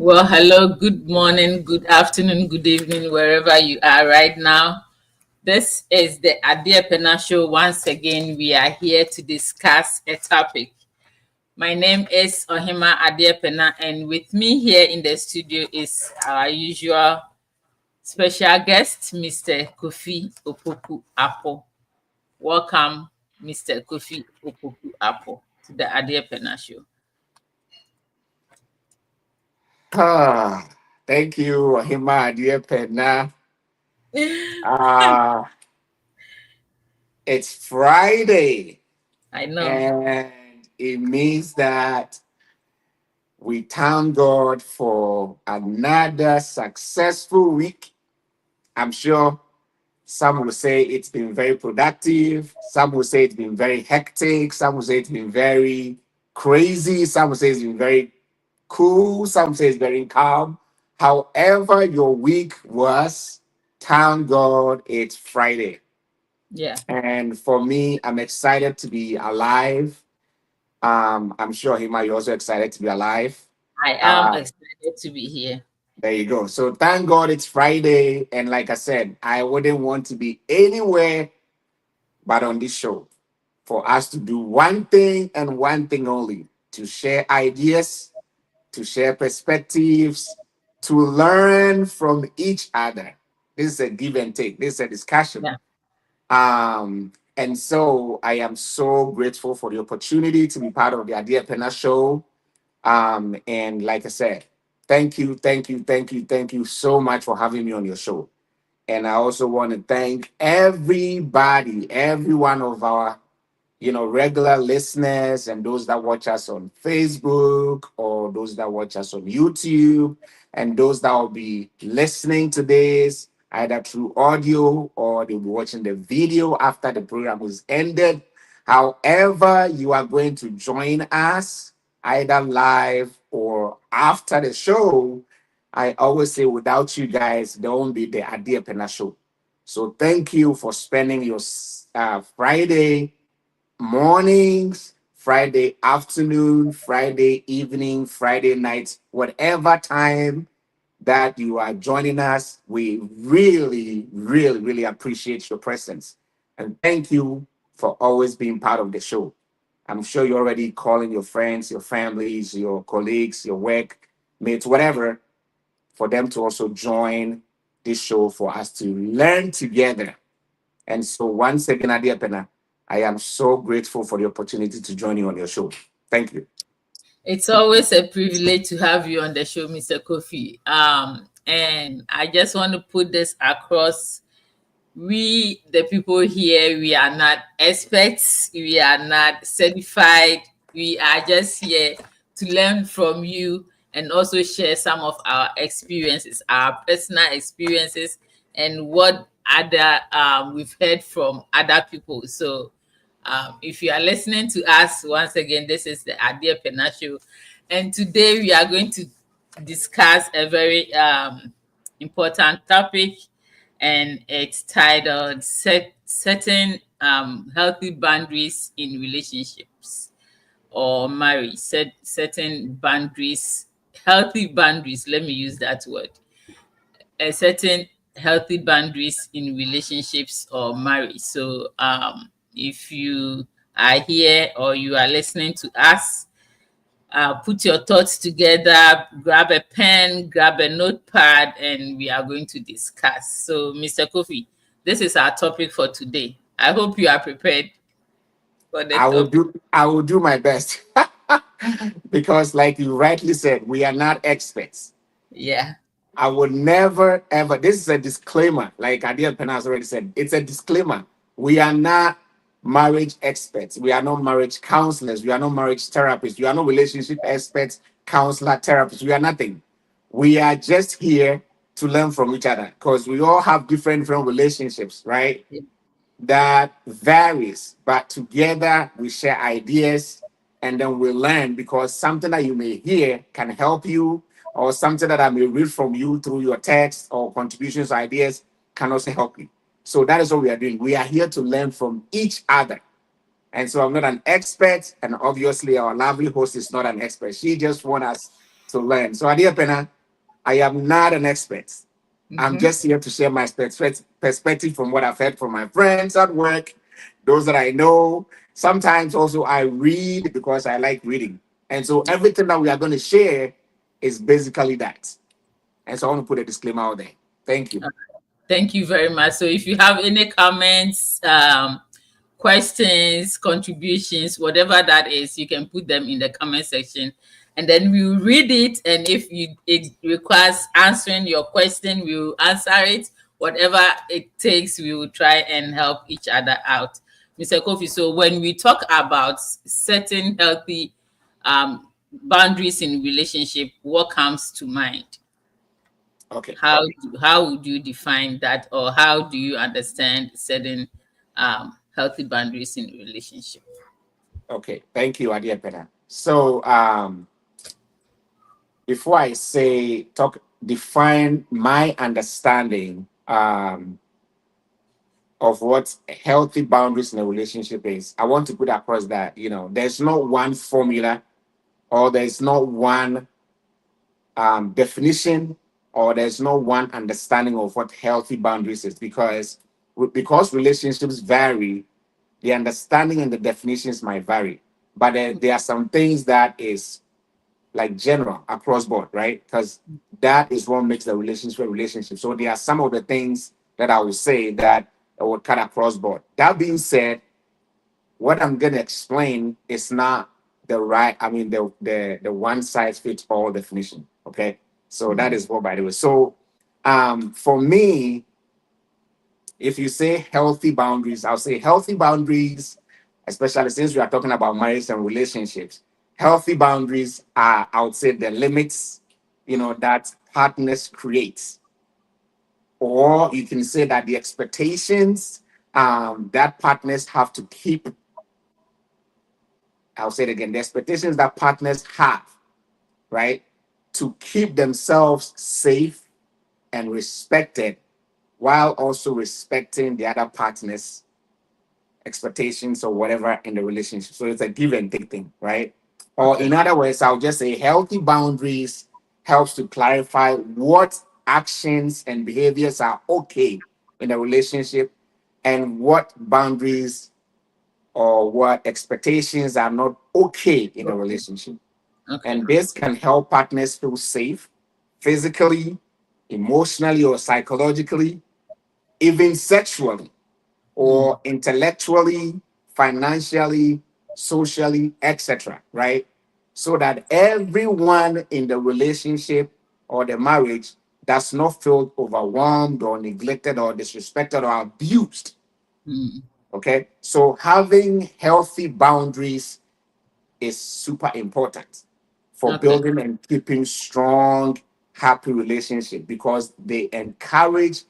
Well, hello, good morning, good afternoon, good evening, wherever you are right now. This is the Adia Pena Show. Once again, we are here to discuss a topic. My name is Ohima Adia Pena, and with me here in the studio is our usual special guest, Mr. Kofi Opoku Apple. Welcome, Mr. Kofi Opoku Apple, to the Adia Pena Show. Ah, thank you, Hima dear Pena. Uh, it's Friday, I know. and it means that we thank God for another successful week. I'm sure some will say it's been very productive, some will say it's been very hectic, some will say it's been very crazy, some will say it's been very cool, some say it's very calm. However, your week was, thank God it's Friday. Yeah, And for me, I'm excited to be alive. I'm sure Hima, you're also excited to be alive. I am Uh, excited to be here. there you go. So thank God it's Friday. And like I said, I wouldn't want to be anywhere but on this show for us to do one thing and one thing only, to share ideas, to share perspectives, to learn from each other. This is a give and take. This is a discussion. Yeah. And so I am so grateful for the opportunity to be part of the Idea Pena show. And like I said, thank you so much for having me on your show. And I also want to thank everybody, every one of our regular listeners and those that watch us on Facebook or those that watch us on YouTube and those that will be listening to this either through audio or they'll be watching the video after the program is ended. However, you are going to join us either live or after the show. I always say, without you guys, there won't be the Adia Pena show. So, thank you for spending your Friday mornings, Friday afternoon, Friday evening, Friday nights, whatever time that you are joining us, we really appreciate your presence. And thank you for always being part of the show. I'm sure you're already calling your friends, your families, your colleagues, your work mates, whatever, for them to also join this show for us to learn together. And so, once again, Adia Pena, I am so grateful for the opportunity to join you on your show. Thank you. It's always a privilege to have you on the show, Mr. Kofi. And I just want to put this across. We, the people here, we are not experts, we are not certified, we are just here to learn from you and also share some of our experiences, our personal experiences, and what other we've heard from other people. So if you are listening to us once again, this is the Adia Pena Show, and today we are going to discuss a very important topic, and it's titled Setting Healthy Boundaries in Relationships or Marriage. Setting boundaries, healthy boundaries, let me use that word. Setting healthy boundaries in relationships or marriage. So if you are here or you are listening to us, put your thoughts together, grab a pen, grab a notepad, and we are going to discuss. So, Mr. Kofi, this is our topic for today. I hope you are prepared for the topic. I will do my best. Because like you rightly said, we are not experts. Yeah, I would never ever, this is a disclaimer, like Adia Pena has already said, it's a disclaimer. We are not marriage experts. We are not marriage counselors. We are not marriage therapists. We are not relationship experts, counselor, therapists. We are nothing. We are just here to learn from each other because we all have different relationships, right? That varies, but together we share ideas and then we learn because something that you may hear can help you, or something that I may read from you through your text or contributions, ideas can also help you. So that is what we are doing. We are here to learn from each other. And so I'm not an expert, and obviously our lovely host is not an expert. She just wants us to learn. So, Adia Pena, I am not an expert. I'm Mhm. just here to share my perspective from what I've heard from my friends at work, those that I know. Sometimes also I read because I like reading. And so everything that we are going to share is basically that. And so I want to put a disclaimer out there. Thank you. Thank you very much. So if you have any comments, questions, contributions, whatever that is, you can put them in the comment section, and then we'll read it. And if it requires answering your question, we'll answer it. Whatever it takes, we will try and help each other out. Mr. Kofi, so when we talk about setting healthy boundaries in relationship, what comes to mind? Okay. How would you define that, or how do you understand setting healthy boundaries in a relationship? Okay. Thank you, Adia Pena. So before I say define my understanding of what healthy boundaries in a relationship is, I want to put across that, there's not one formula, or there's not one definition, or there's no one understanding of what healthy boundaries is, because relationships vary. The understanding and the definitions might vary, but there are some things that is like general across board, right? Because that is what makes the relationship a relationship. So there are some of the things that I would say that I would cut across board. That being said, what I'm gonna explain is not the right, I mean the one size fits all definition. Okay. So that is what, by the way. So for me, if you say healthy boundaries, I'll say healthy boundaries, especially since we are talking about marriage and relationships. Healthy boundaries are, I would say, the limits, that partners create. Or you can say that the expectations that partners have to keep. I'll say it again, the expectations that partners have, right, to keep themselves safe and respected, while also respecting the other partner's expectations or whatever in the relationship. So it's a give and take thing, right? Or Okay. in other words, I'll just say healthy boundaries helps to clarify what actions and behaviors are okay in a relationship, and what boundaries or what expectations are not okay in a relationship. Okay. And this can help partners feel safe physically, emotionally, or psychologically, even sexually, Mm, or intellectually, financially, socially, etc. Right? So that everyone in the relationship or the marriage does not feel overwhelmed or neglected or disrespected or abused. mm. Okay. So having healthy boundaries is super important for Okay. building and keeping strong, happy relationship, because they encourage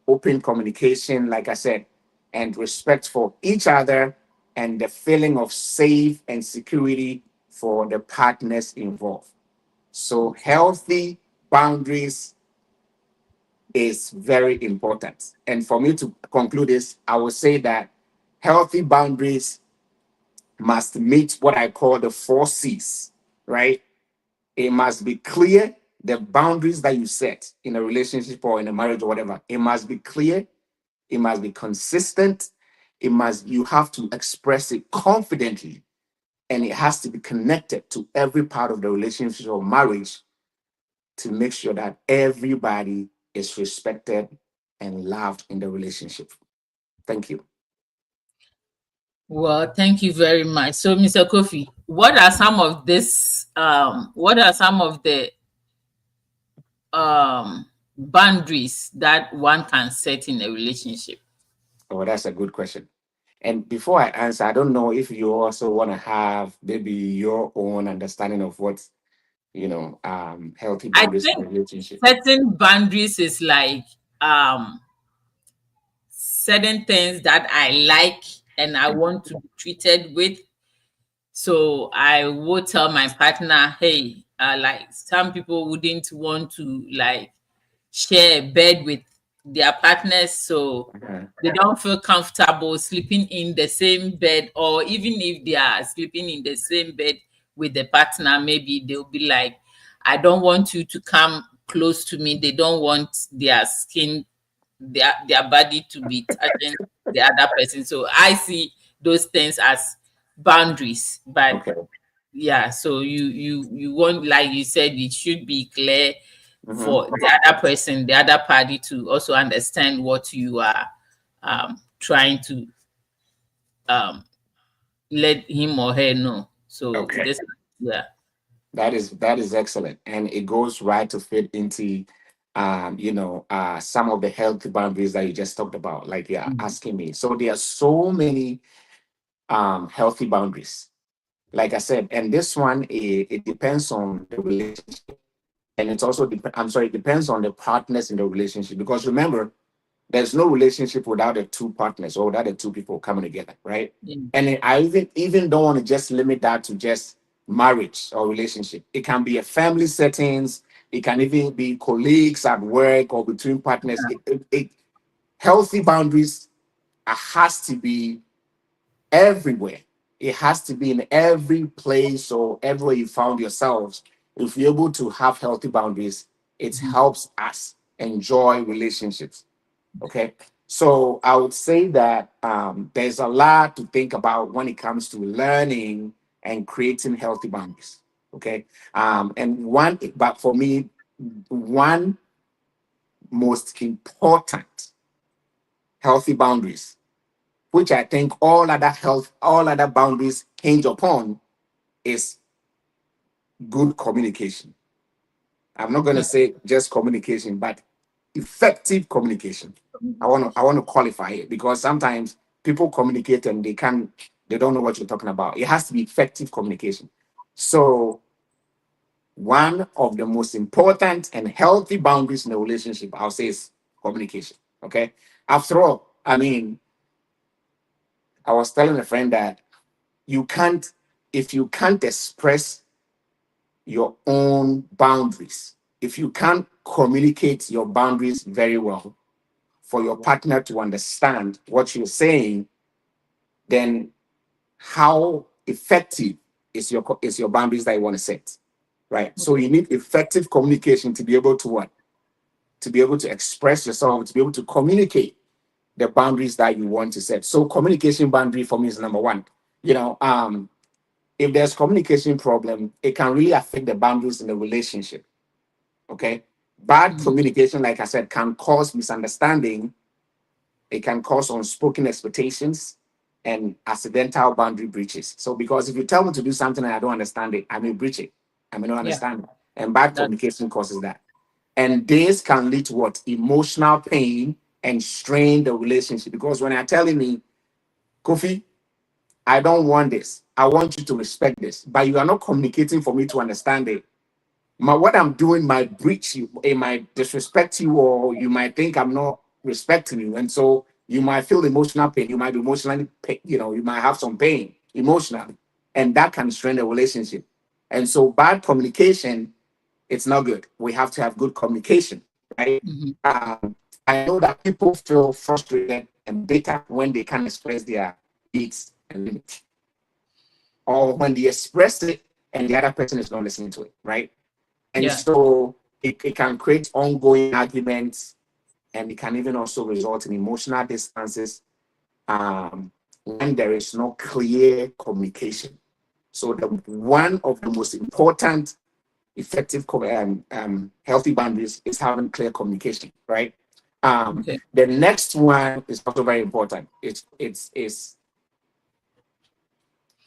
open communication, like I said, and respect for each other, and the feeling of safe and security for the partners involved. So healthy boundaries is very important. And for me to conclude this, I would say that healthy boundaries must meet what I call the 4 C's, right? It must be clear, the boundaries that you set in a relationship or in a marriage or whatever. It must be clear, it must be consistent, you have to express it confidently, and it has to be connected to every part of the relationship or marriage to make sure that everybody is respected and loved in the relationship. Thank you. Well, thank you very much. So, Mr. Kofi, what are some of this? What are some of the boundaries that one can set in a relationship? Oh, that's a good question. And before I answer, I don't know if you also want to have maybe your own understanding of what, healthy I boundaries in a think relationship. setting boundaries is like certain things that I like and I want to be treated with. So I would tell my partner, hey, like some people wouldn't want to like share a bed with their partners, so Okay. they don't feel comfortable sleeping in the same bed, or even if they are sleeping in the same bed with the partner, maybe they'll be like, I don't want you to come close to me. They don't want their skin, their body to be touching the other person. So I see those things as boundaries. But Okay. yeah, so you want, like you said, it should be clear Mhm. for the other person, the other party, to also understand what you are trying to let him or her know. So Okay. this, yeah. That is excellent, and it goes right to fit into, some of the healthy boundaries that you just talked about. Like you're Mhm. asking me, so there are so many healthy boundaries. Like I said, and this one it depends on the relationship, and it's also I'm sorry, it depends on the partners in the relationship. Because remember, there's no relationship without the two partners or without the two people coming together, right? Yeah. And I even don't want to just limit that to just marriage or relationship. It can be a family settings. It can even be colleagues at work or between partners. Healthy boundaries has to be everywhere. It has to be in every place or everywhere you found yourselves. If you're able to have healthy boundaries, it Mhm. helps us enjoy relationships. Okay. So I would say that there's a lot to think about when it comes to learning and creating healthy boundaries. Okay. But for me, one most important healthy boundaries, which I think all other boundaries hinge upon, is good communication. I'm not going to say just communication, but effective communication. I want to qualify it, because sometimes people communicate and they don't know what you're talking about. It has to be effective communication. So one of the most important and healthy boundaries in a relationship, I'll say, is communication. Okay. After all, I mean, I was telling a friend that you can't if you can't express your own boundaries, if you can't communicate your boundaries very well for your partner to understand what you're saying, then how effective is your boundaries that you want to set, right? So you need effective communication to be able to what? To be able to express yourself, to be able to communicate the boundaries that you want to set. So communication boundary for me is number one. You know, if there's communication problem, it can really affect the boundaries in the relationship. Okay. Bad Mhm. communication, like I said, can cause misunderstanding. It can cause unspoken expectations and accidental boundary breaches. So, because if you tell me to do something and I don't understand it, I may breach it. I may not Yeah. understand it. And bad That. communication causes that. And this can lead to what? Emotional pain and strain the relationship. Because when you're telling me, Kofi, I don't want this, I want you to respect this, but you are not communicating for me to understand it. What I'm doing might breach you, it might disrespect you, or you might think I'm not respecting you, and so you might feel emotional pain. You might be emotionally, you might have some pain emotionally, and that can strain the relationship. And so, bad communication, it's not good. We have to have good communication, right? Mhm. I know that people feel frustrated and bitter when they can't express their needs and limits, or when they express it and the other person is not listening to it, right? And Yeah. so it can create ongoing arguments, and it can even also result in emotional distances when there is no clear communication. So one of the most important effective healthy boundaries is having clear communication, right? Okay. The next one is also very important. It's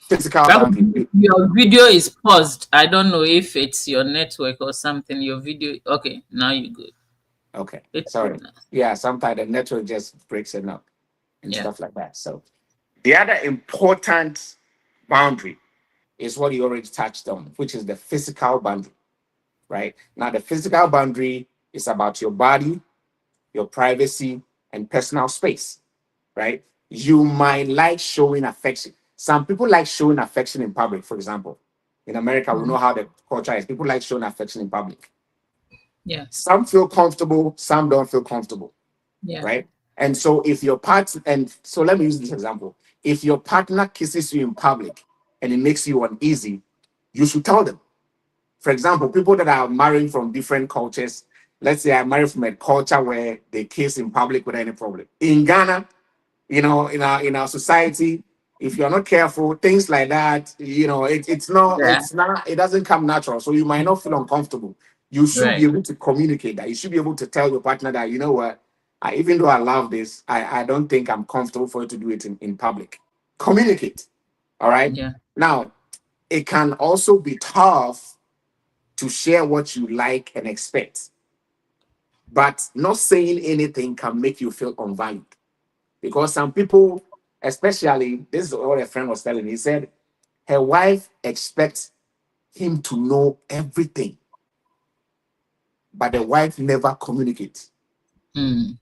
physical That boundary. your video is paused. I don't know if it's your network or something. Your video. Okay, now you're good. Okay, It's good sorry. now. Yeah, sometimes the network just breaks it up and Yeah. stuff like that. So the other important boundary is what you already touched on, which is the physical boundary, right? Now, the physical boundary is about your body, your privacy, and personal space, right? You might like showing affection. Some people like showing affection in public, for example. In America, we know Mhm. how the culture is. People like showing affection in public. Yeah. Some feel comfortable, some don't feel comfortable, Yeah. right? And so if your partner, and so let me use this example. If your partner kisses you in public and it makes you uneasy, you should tell them. For example, people that are marrying from different cultures, let's say I marry from a culture where they kiss in public without any problem. In Ghana, in our society, if you're not careful, things like that, Yeah. it doesn't come natural. So you might not feel uncomfortable. You should be Right. able to communicate that. You should be able to tell your partner that, you know what, even though I love this, I don't think I'm comfortable for you to do it in public. Communicate. All right. Yeah. Now, it can also be tough to share what you like and expect, but not saying anything can make you feel unvalued. Because some people, especially, this is what a friend was telling me. He said her wife expects him to know everything, but the wife never communicates. Mm.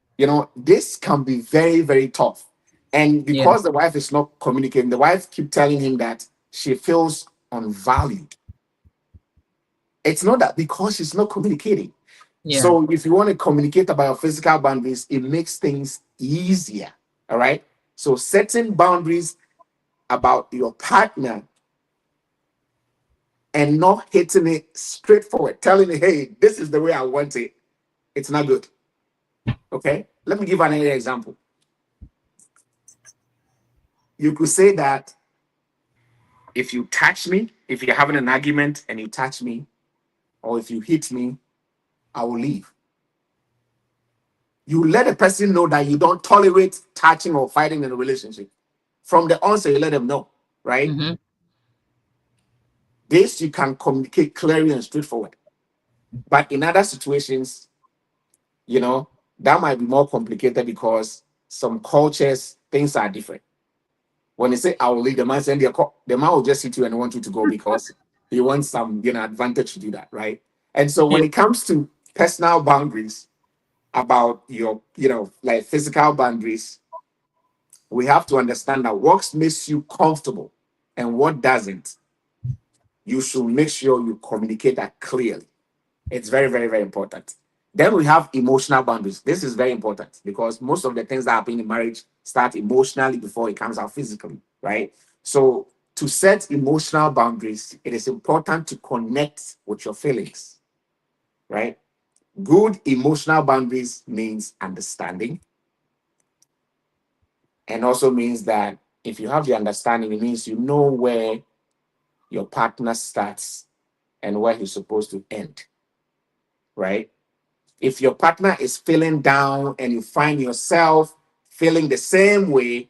This can be very, very tough. And Yeah. because the wife is not communicating, the wife keep telling him that she feels unvalued. It's not that because she's not communicating. Yeah. So if you want to communicate about your physical boundaries, it makes things easier. All right. So setting boundaries about your partner and not hitting it straightforward, telling it, hey, this is the way I want it, it's not good. Okay. Let me give another example. You could say that if you touch me, if you're having an argument and you touch me, or if you hit me, I will leave. You let a person know that you don't tolerate touching or fighting in a relationship. From the onset, you let them know, right? Mm-hmm. This you can communicate clearly and straightforward. But in other situations, that might be more complicated because some cultures, things are different. When they say I will leave, the man saying the man will just hit you and want you to go because he wants some advantage to do that, right? And so Yeah. when it comes to personal boundaries about your like physical boundaries, we have to understand that what makes you comfortable and what doesn't. You should make sure you communicate that clearly. It's very, very, very important. Then we have emotional boundaries. This is very important because most of the things that happen in marriage start emotionally before it comes out physically, right? So to set emotional boundaries, it is important to connect with your feelings, right? Good emotional boundaries means understanding, and also means that if you have the understanding, it means you know where your partner starts and where he's supposed to end, right? If your partner is feeling down and you find yourself feeling the same way,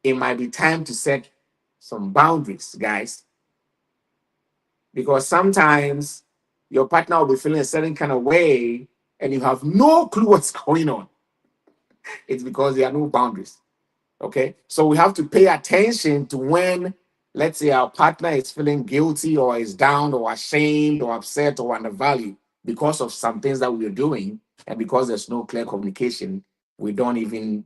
it might be time to set some boundaries, guys. Because sometimes your partner will be feeling a certain kind of way and you have no clue what's going on. It's because there are no boundaries. Okay. So we have to pay attention to when, let's say, our partner is feeling guilty or is down or ashamed or upset or undervalued because of some things that we're doing. And because there's no clear communication, we don't even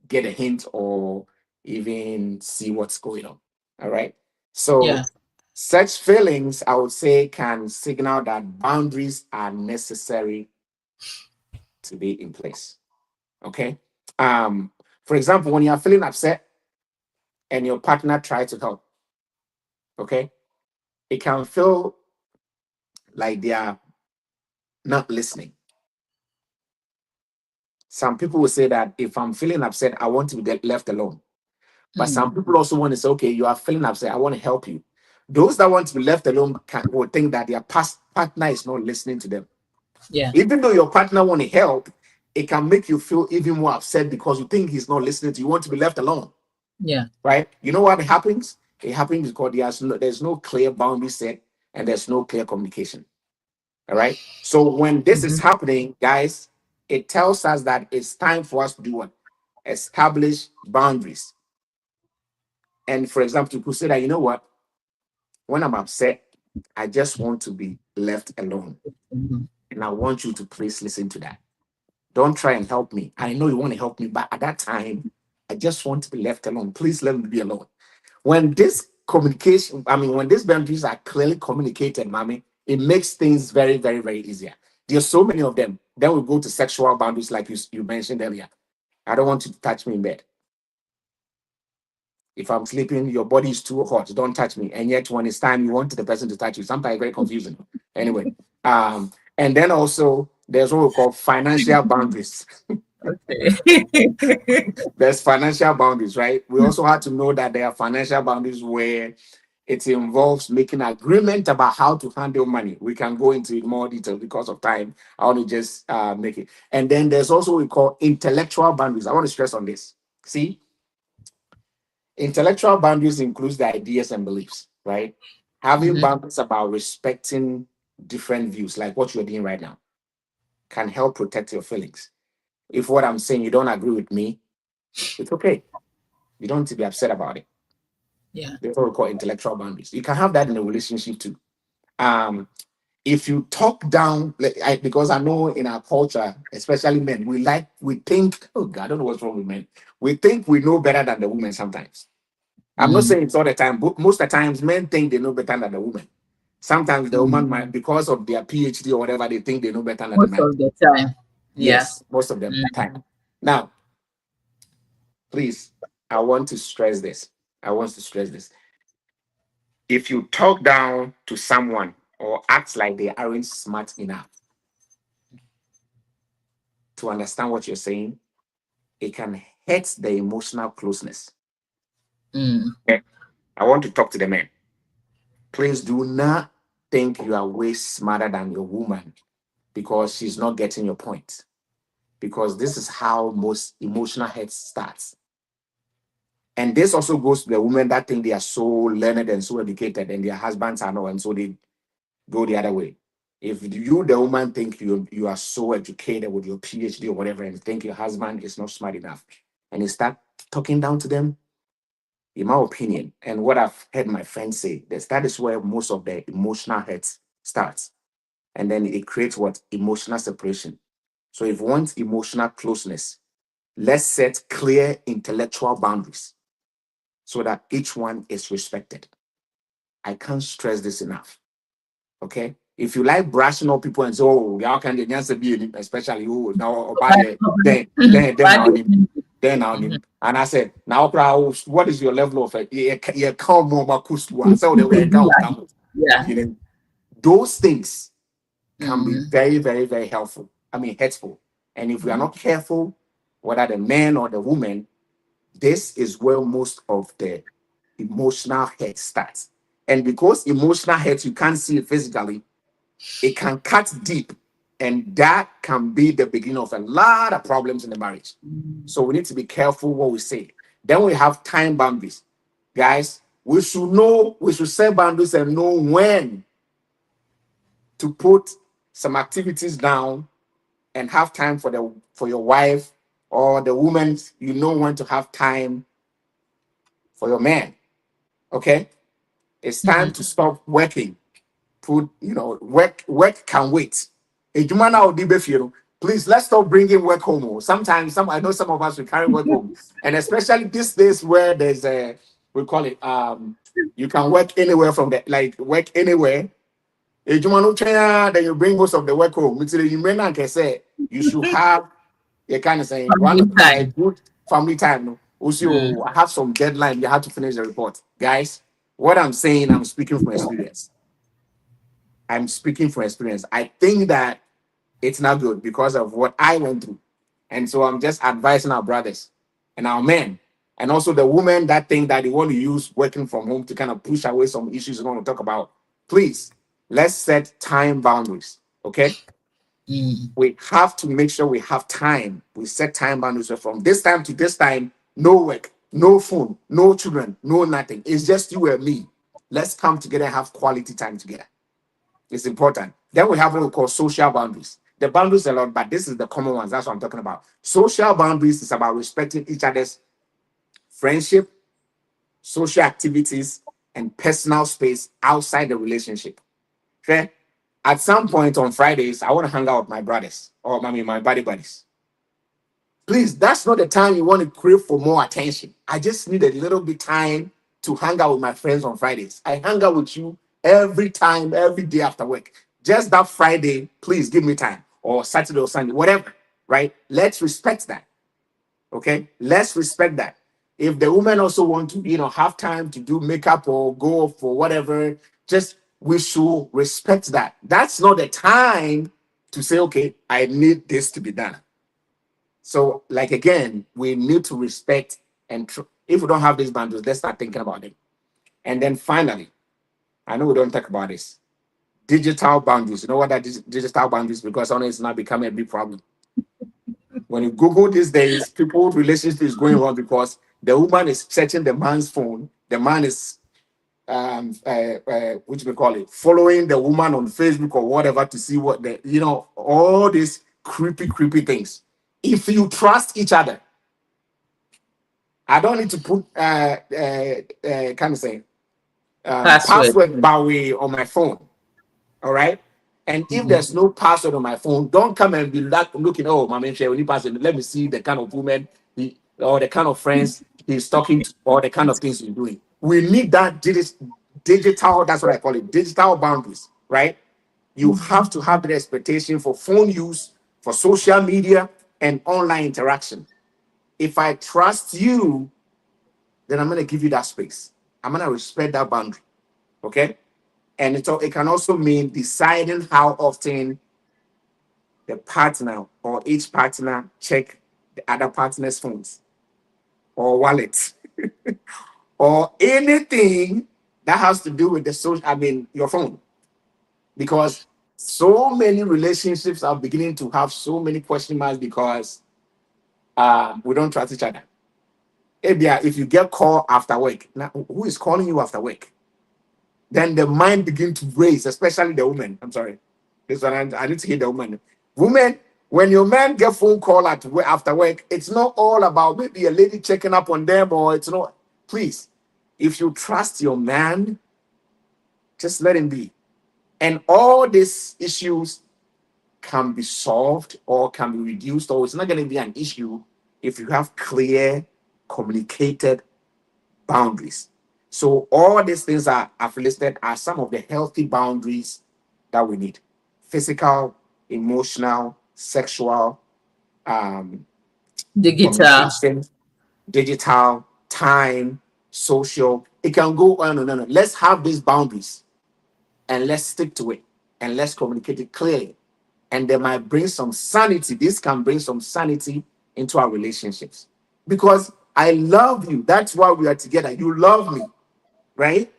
get a hint or even see what's going on. All right. Yeah. So, such feelings, I would say, can signal that boundaries are necessary to be in place. Okay. Um, for example, when you're feeling upset and your partner tries to help, okay, it can feel like they are not listening. Some people will say that if I'm feeling upset, I want to be left alone. But Mm. some people also want to say, okay, you are feeling upset. I want to help you. Those that want to be left alone will think that their partner is not listening to them. Yeah. Even though your partner want to help, it can make you feel even more upset because you think he's not listening to you. You want to be left alone, Yeah. right? You know what happens? It happens because there's no clear boundary set and there's no clear communication. All right. So when this is Mm-hmm. happening, guys, it tells us that it's time for us to do what? Establish boundaries. And for example, you could say that, you know what? When I'm upset, I just want to be left alone. Mm-hmm. And I want you to please listen to that. Don't try and help me. I know you want to help me, but at that time, I just want to be left alone. Please let me be alone. When this communication, when these boundaries are clearly communicated, mommy, it makes things very, very, very easier. There's so many of them. Then we go to sexual boundaries, like you mentioned earlier. I don't want you to touch me in bed. If I'm sleeping, your body is too hot, don't touch me. And yet when it's time, you want the person to touch you. Sometimes very confusing. Anyway, and then also there's what we call financial boundaries. Okay. There's financial boundaries, right? We also have to know that there are financial boundaries where it involves making agreement about how to handle money. We can go into it more detail because of time. I want to just make it. And then there's also what we call intellectual boundaries. I want to stress on this. See, intellectual boundaries includes the ideas and beliefs, right? Having Mhm. boundaries about respecting different views, like what you're doing right now, can help protect your feelings. If what I'm saying you don't agree with me, it's okay. You don't need to be upset about it. Yeah. That's what we call intellectual boundaries. You can have that in a relationship too. Um, if you talk down, because I know in our culture, especially men, we think, oh God, I don't know what's wrong with men. We think we know better than the women sometimes. I'm not Mm. saying it's all the time, but most of the times men think they know better than the woman. Sometimes the Mm. woman might, because of their PhD or whatever, they think they know better than the Most man. of the time. Yeah. Yes, most of the Mm. time. Now, please, I want to stress this. I want to stress this. If you talk down to someone or act like they aren't smart enough to understand what you're saying, it can hurt the emotional closeness. Mm. Okay? I want to talk to the men. Please do not think you are way smarter than your woman because she's not getting your point. Because this is how most emotional hurt starts. And this also goes to the women that think they are so learned and so educated and their husbands are not, and so they go the other way. If you, the woman, think you are so educated with your PhD or whatever, and think your husband is not smart enough, and you start talking down to them, in my opinion, and what I've heard my friends say, that is where most of the emotional hurt starts. And then it creates what? Emotional separation. So if you want emotional closeness, let's set clear intellectual boundaries so that each one is respected. I can't stress this enough. Okay? If you like brushing up people and say, oh, how can the answer be, especially who now about Bad the company. Bad now him, company. then on Mhm. him. And I said, now what is your level of it? You can't more about Kuswa. So they were count. Yeah. You know, those things can be Mm. very, very, very helpful. I mean, hurtful. And if we are not careful, whether the man or the woman, this is where most of the emotional hurt starts. And because emotional hurt, you can't see it physically, it can cut deep. And that can be the beginning of a lot of problems in the marriage. So we need to be careful what we say. Then we have time boundaries. Guys, we should set boundaries and know when to put some activities down and have time for your wife or the woman. You know when to have time for your man. Okay? It's time Mhm. to stop working. Work can wait. Ejuma na odi be fie no, please, let's stop bringing work home. Sometimes I know some of us we carry work home, and especially these days where there's a, we call it, you can work anywhere from the, like, work anywhere. Ejuma no twɛn then you bring most of the work home. Until you may not say you should have a kind of saying Family one time. like good family time. No, Mm. also I have some deadline. You have to finish the report, guys. What I'm saying, I'm speaking from experience. I'm speaking from experience. I think that it's not good because of what I went through. And so I'm just advising our brothers and our men, and also the women that think that they want to use working from home to kind of push away some issues we want to talk about. Please, let's set time boundaries. Okay. Mm. We have to make sure we have time. We set time boundaries. So from this time to this time, no work, no phone, no children, no nothing. It's just you and me. Let's come together and have quality time together. It's important. Then we have what we call social boundaries. The boundaries are a lot, but this is the common ones. That's what I'm talking about. Social boundaries is about respecting each other's friendship, social activities, and personal space outside the relationship. Okay? At some point on Fridays, I want to hang out with my brothers or my buddy buddies. Please, that's not the time you want to crave for more attention. I just need a little bit time to hang out with my friends on Fridays. I hang out with you every time, every day after work. Just that Friday, please give me time, or Saturday or Sunday, whatever, right? Let's respect that. Okay? Let's respect that. If the woman also want to, have time to do makeup or go for whatever, just we should respect that. That's not the time to say, okay, I need this to be done. So, like again, we need to respect and if we don't have these boundaries, let's start thinking about it. And then finally, I know we don't talk about this. Digital boundaries. You know what that is? Digital boundaries, because honestly, it's now becoming a big problem. When you Google these days, people's relationship is going wrong because the woman is searching the man's phone. The man is what we call it, following the woman on Facebook or whatever to see what all these creepy things. If you trust each other, I don't need to put kind of say Password. password Bowie on my phone. All right. And if Mhm. there's no password on my phone, don't come and be looking, oh, my man, when you password, let me see the kind of woman or the kind of friends he's talking to or the kind of things he's doing. We need that digital, that's what I call it, digital boundaries, right? You have to have the expectation for phone use, for social media, and online interaction. If I trust you, then I'm going to give you that space. I'm going to respect that boundary. Okay. And it can also mean deciding how often the partner or each partner check the other partner's phones or wallets or anything that has to do with your phone. Because so many relationships are beginning to have so many question marks because we don't trust each other. If you get called after work, now who is calling you after work? Then the mind begin to race, especially the woman. I'm sorry. This one, I need to hear the woman. Women, when your man get phone call after work, it's not all about maybe a lady checking up on them or it's not. Please, if you trust your man, just let him be. And all these issues can be solved or can be reduced, or it's not going to be an issue if you have clear, communicated boundaries. So all these things I've listed are some of the healthy boundaries that we need: physical, emotional, sexual, um, Digital. communication, digital, time, social. It can go on and on. Let's have these boundaries and let's stick to it and let's communicate it clearly. And they might bring some sanity. This can bring some sanity into our relationships because I love you. That's why we are together. You love me, right?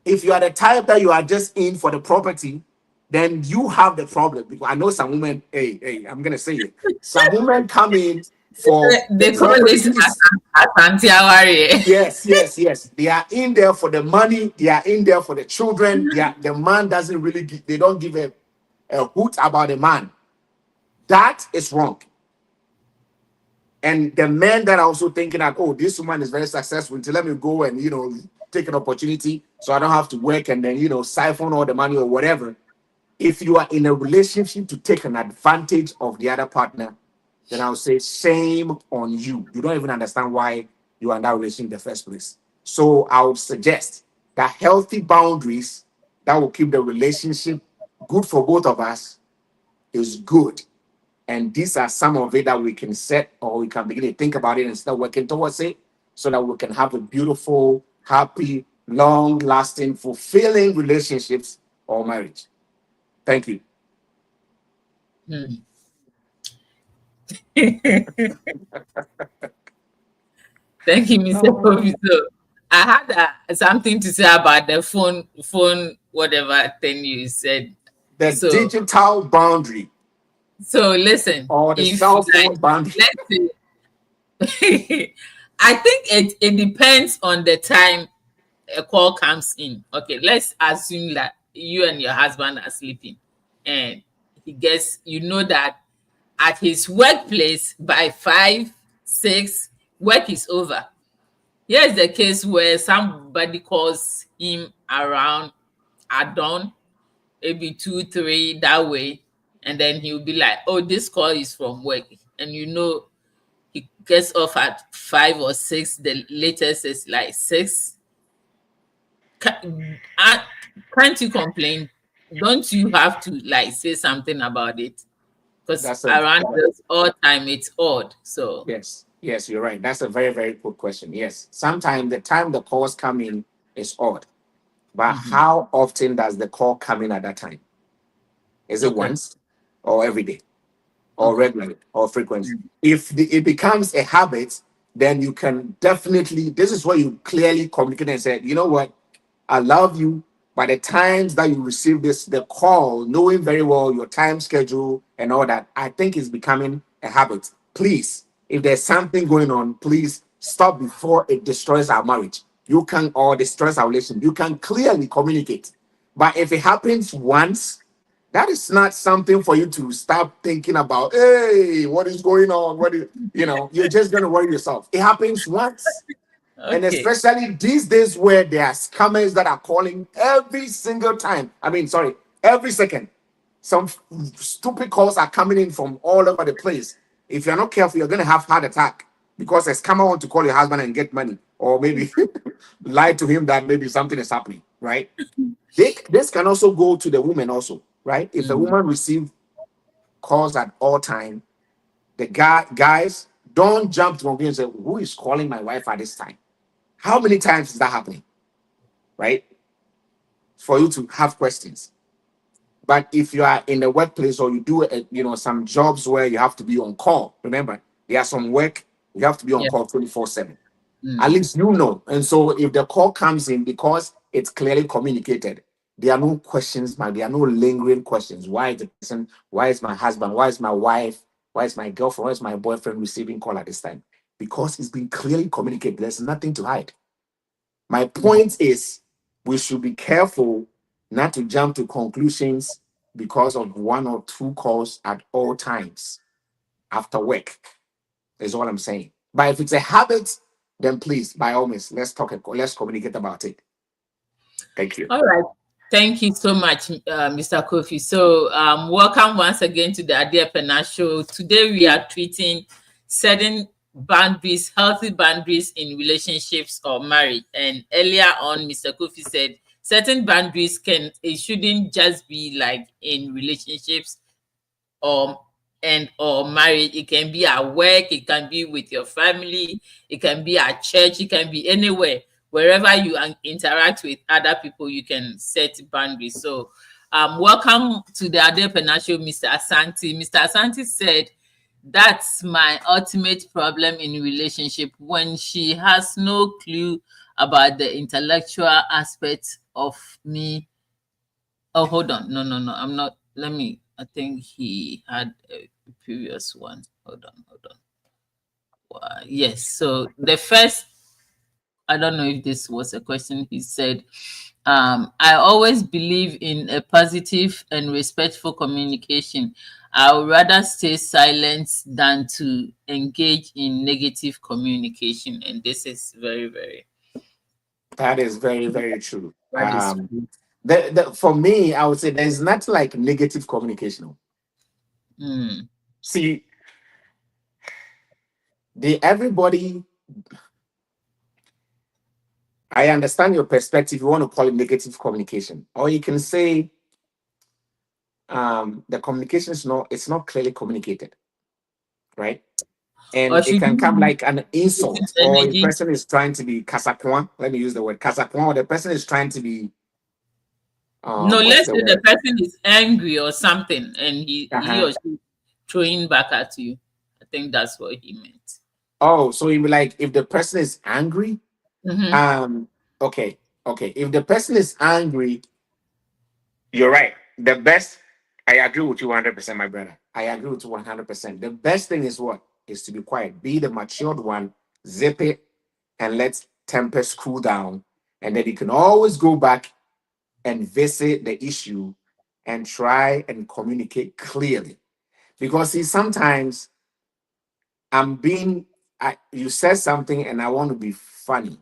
If you are the type that you are just in for the property, then you have the problem. Because I know some women, hey, I'm gonna say it. Some women come in for the They call it properties. Asante Awari. Yes. They are in there for the money. They are in there for the children. The man doesn't really. They don't give a hoot about the man. That is wrong. And the men that are also thinking that, oh, this woman is very successful, so let me go and take an opportunity so I don't have to work and then siphon all the money or whatever. If you are in a relationship to take an advantage of the other partner, then I would say shame on you. You don't even understand why you are in that relationship in the first place. So I would suggest that healthy boundaries that will keep the relationship good for both of us is good. And these are some of it that we can set or we can begin to think about it and start working towards it so that we can have a beautiful, happy, long lasting, fulfilling relationships or marriage. Thank you. Thank you, Mr. Oh. Kofi. So I had something to say about the phone, whatever thing you said. The So, digital boundary listen, or the if cell like, phone boundary. let's say, I think it depends on the time a call comes in. Okay, let's assume that you and your husband are sleeping, and he gets, that at his workplace by 5, 6, work is over. Here's the case where somebody calls him around at dawn, maybe 2, 3 that way, and then he'll be like, "Oh, this call is from work," and he gets off at 5 or 6. The latest is like 6. Can't you complain? Don't you have to like say something about it? Because That's a around this all time it's odd. So yes. Yes, you're right. That's a very, very good question. Yes. Sometimes the time the calls come in is odd. But Mhm. how often does the call come in at that time? Is it Okay. once or every day or Okay. regularly or frequently? Mm. If it becomes a habit, then you can definitely, this is where you clearly communicate and say, you know what, I love you. By the times that you receive this, the call, knowing very well your time schedule and all that, I think is becoming a habit. Please, if there's something going on, please stop before it destroys our marriage. You can, or destroys our relation. You can clearly communicate. But if it happens once, that is not something for you to start thinking about. Hey, what is going on? What is, you're just going to worry yourself. It happens once. And Okay. especially these days where there are scammers that are calling every single time. I mean, sorry, every second. Some stupid calls are coming in from all over the place. If you're not careful, you're going to have heart attack because a scammer want to call your husband and get money, or maybe lie to him that maybe something is happening, right? This can also go to the woman also, right? If a Mm. woman receives calls at all time, the guys don't jump to conclusion and say, "Who is calling my wife at this time?" How many times is that happening, right? For you to have questions. But if you are in the workplace or you do some jobs where you have to be on call, remember there are some work you have to be on Yeah. call 24/7. At Mm. least you know. And so if the call comes in because it's clearly communicated, there are no questions, man. There are no lingering questions. Why is the person, why is my husband, why is my wife, why is my girlfriend, why is my boyfriend receiving call at this time? Because it's been clearly communicated. There's nothing to hide. My Mm. point is we should be careful not to jump to conclusions because of one or two calls at all times after work, is all I'm saying. But if it's a habit, then please, by all means, let's communicate about it. Thank you. All right. Thank you so much, Mr. Kofi. So, welcome once again to the Adia Pena Show. Today, we are treating setting boundaries, healthy boundaries in relationships or marriage. And earlier on, Mr. Kofi said certain boundaries it shouldn't just be like in relationships or or marriage. It can be at work, it can be with your family, it can be at church, it can be anywhere. Wherever you interact with other people, you can set boundaries. So welcome to the Adepena Show, Mr. Asante. Mr. Asante said that's my ultimate problem in relationship, when she has no clue about the intellectual aspect of me. Oh, hold on. No, no, no. I'm not. Let me. I think he had a previous one. Hold on, hold on. Yes. So the first, I don't know if this was a question. He said, I always believe in a positive and respectful communication. I would rather stay silent than to engage in negative communication. And this is very, very, That is very, very true. that is true. For me, I would say there's nothing like negative communication. Mm. See, everybody, I understand your perspective. You want to call it negative communication, or you can say the communication is not, it's not clearly communicated, right? Or And it should can come you like an use his insult, or the energy? person is trying to be kasakwan. Let me use the word kasakwan, or the person is trying to be No, what's let's the say the word? person is angry or something, and he Uh-huh. or she throwing back at you. I think that's what he meant. Oh, so you be like if the person is angry, Mm-hmm. um, okay, okay. If the person is angry, you're right. The best, I agree with you 100%, my brother. I agree with you 100%. The best thing is what? Is to be quiet. Be the matured one, zip it, and let tempers cool down. And then you can always go back and visit the issue and try and communicate clearly. Because see, sometimes I'm being, you said something and I want to be funny,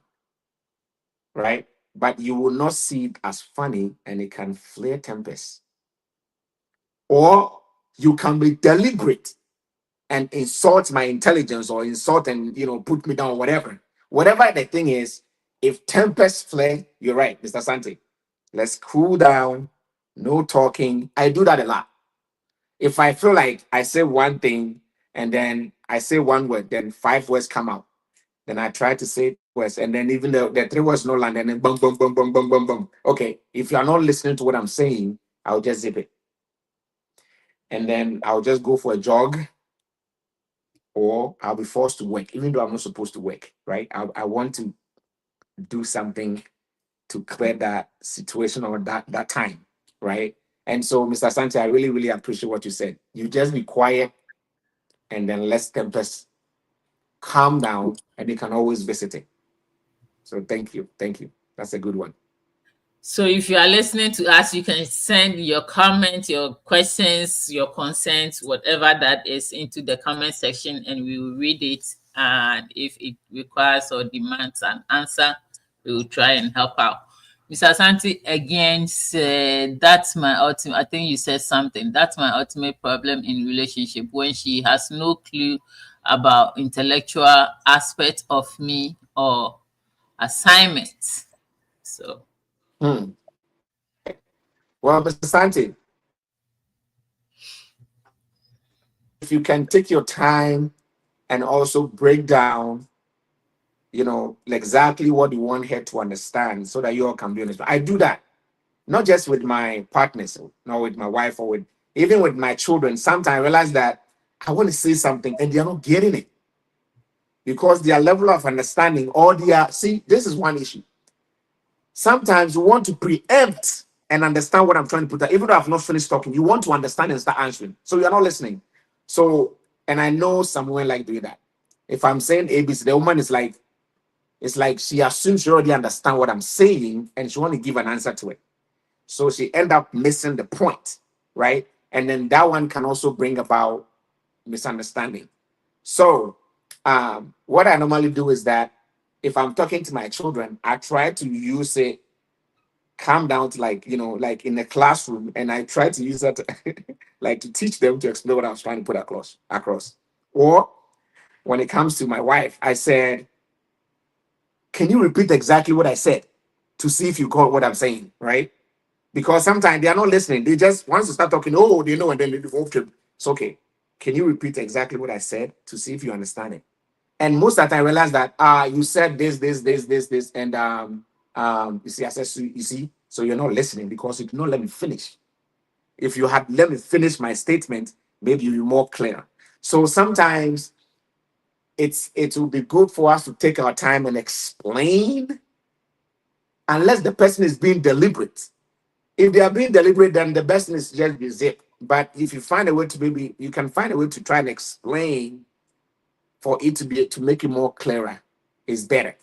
right? But you will not see it as funny and it can flare tempers. Or you can be deliberate and insult my intelligence or insult and put me down, whatever. Whatever the thing is, if tempers flare, you're right, Mr. Sante. Let's cool down, no talking. I do that a lot. If I feel like I say one thing and then I say one word, then 5 words come out. Then I try to say words, and then even the 3 words no land, and then boom, boom, boom, boom, boom, boom, boom. Okay, if you are not listening to what I'm saying, I'll just zip it. And then I'll just go for a jog, or I'll be forced to work, even though I'm not supposed to work, right? I want to do something to clear that situation or that time, right? And so, Mr. Santi, I really, really appreciate what you said. You just be quiet and then let Tempest calm down, and you can always visit it. So thank you. Thank you. That's a good one. So if you are listening to us, you can send your comments, your questions, your concerns, whatever that is, into the comment section, and we will read it. And if it requires or demands an answer, we will try and help out. Mr. Santi again said, that's my ultimate, I think you said something, that's my ultimate problem in relationship, when she has no clue about intellectual aspect of me or assignments. So Okay. Well, Mr. Santi, if you can take your time and also break down, exactly what you want her to understand so that you all can be honest. I do that, not just with my partners, not with my wife, or even with my children. Sometimes I realize that I want to say something and they're not getting it because their level of understanding or see, this is one issue. Sometimes you want to preempt and understand what I'm trying to put out. Even though I've not finished talking, you want to understand and start answering. So you're not listening. So, and I know some women like doing that. If I'm saying ABC, the woman is like, it's like she assumes she already understand what I'm saying and she want to give an answer to it. So she end up missing the point, right? And then that one can also bring about misunderstanding. So what I normally do is that if I'm talking to my children, I try to use it, calm down to like in a classroom, and I try to use that like to teach them to explain what I was trying to put across. Or when it comes to my wife, I said, can you repeat exactly what I said to see if you caught what I'm saying, right? Because sometimes they are not listening. They just, once you start talking, oh, they know, and then they go, okay, it's okay. Can you repeat exactly what I said to see if you understand it? And most of the time, I realize that you said this, and you see, I said, so, you see, so you're not listening because you did not let me finish. If you had let me finish my statement, maybe you'll be more clear. So sometimes it will be good for us to take our time and explain, unless the person is being deliberate. If they are being deliberate, then the best is just be zip. But if you find a way to maybe you can find a way to try and explain for it to make it more clearer, is better.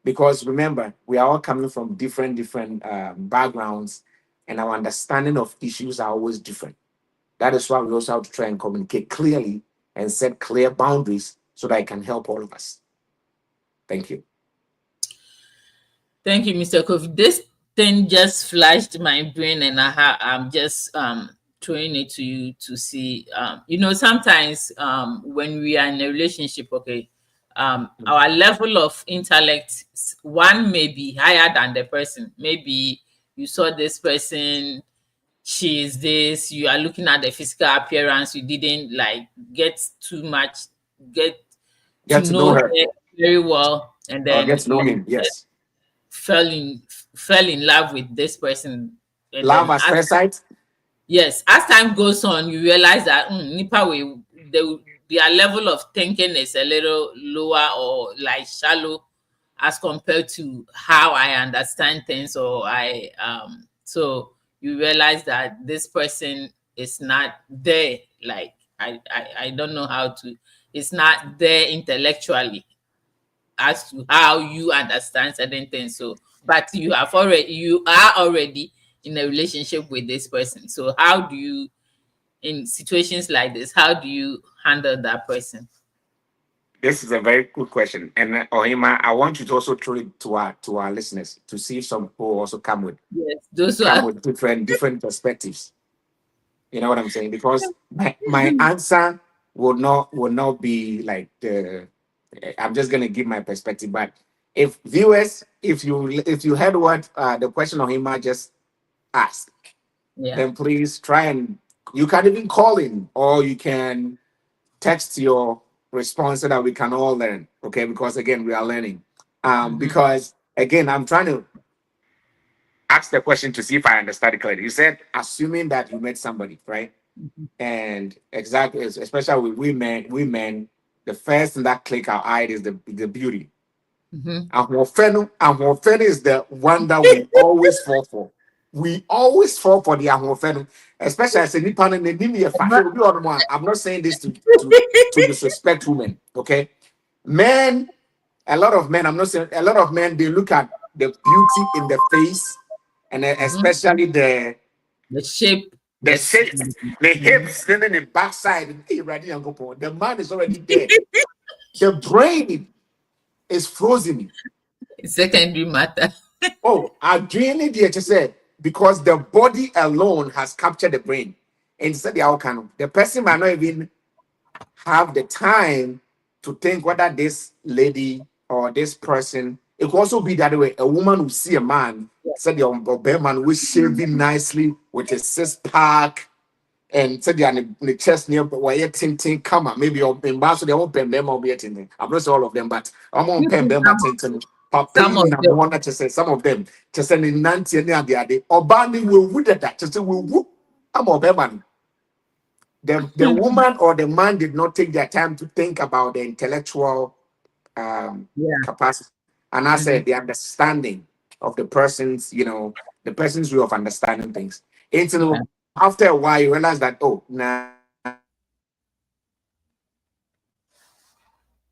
Because remember, we are all coming from different backgrounds, and our understanding of issues are always different. That is why we also have to try and communicate clearly and set clear boundaries so that it can help all of us. Thank you. Thank you, Mr. Kofi. This thing just flashed my brain, and I'm just throwing it to you to see. Sometimes when we are in a relationship, okay, our level of intellect, one may be higher than the person. Maybe you saw this person, she is this. You are looking at the physical appearance. You didn't like get too much, get to Get to know know her her very well, and or then get to know him. Yes. fell in fell in love with this person, and Love then at first sight. as time goes on, you realize that nipa way their level of thinking is a little lower or like shallow as compared to how I understand things, or so you realize that this person is not there, like I don't know how to, it's not there intellectually as to how you understand certain things. So, but you are already in a relationship with this person. So, how do you, in situations like this, how do you handle that person? This is a very good question. And Ohima, I want you to also throw it to our listeners to see if some people also Yes, those who come are. with different perspectives. You know what I'm saying? Because my answer will not be like the. I'm just gonna give my perspective, but if viewers, if you heard what the question Ohima just asked, Yeah. then please try and you can even call in or you can text your response so that we can all learn. Okay, because again, we are learning. Mhm. Because again, I'm trying to ask the question to see if I understand it clearly. You said assuming that you met somebody, right? Mhm. And exactly, especially with women, the first thing that click our eye is the beauty. Mhm. And Ahofenu is the one that we always fall for. We always fall for the Ahofenu, especially as a Nipan and the I'm not saying this to disrespect women, okay? Men, a lot of men, I'm not saying a lot of men, they look at the beauty in the face and Mhm. especially The shape, the the shape, the hips, then the backside. Hey, ready, Uncle Paul. The man is already dead. The brain is frozen. secondary matter. Oh, I dreaming the said because the body alone has captured the brain. Instead, the outcome, the person might not even have the time to think whether this lady or this person. It could also be that way. A woman will see a man, said the man was shaving nicely with a six pack, and said the chest near where you tinting come on. Maybe you're in Basso, they won't pen them or be tinting. I'm not sure all of them, but I'm on pen them at tinting. Papa, Some you of number them. one to say some of them to send in Nancy and the other or Bandi will would that to say will whoop. I'm a man. The woman or the man did not take their time to think about the intellectual Yeah. capacity. And I Mhm. said the understanding of the person's, the person's way of understanding things. And Yeah. so after a while, you realize that, oh, nah,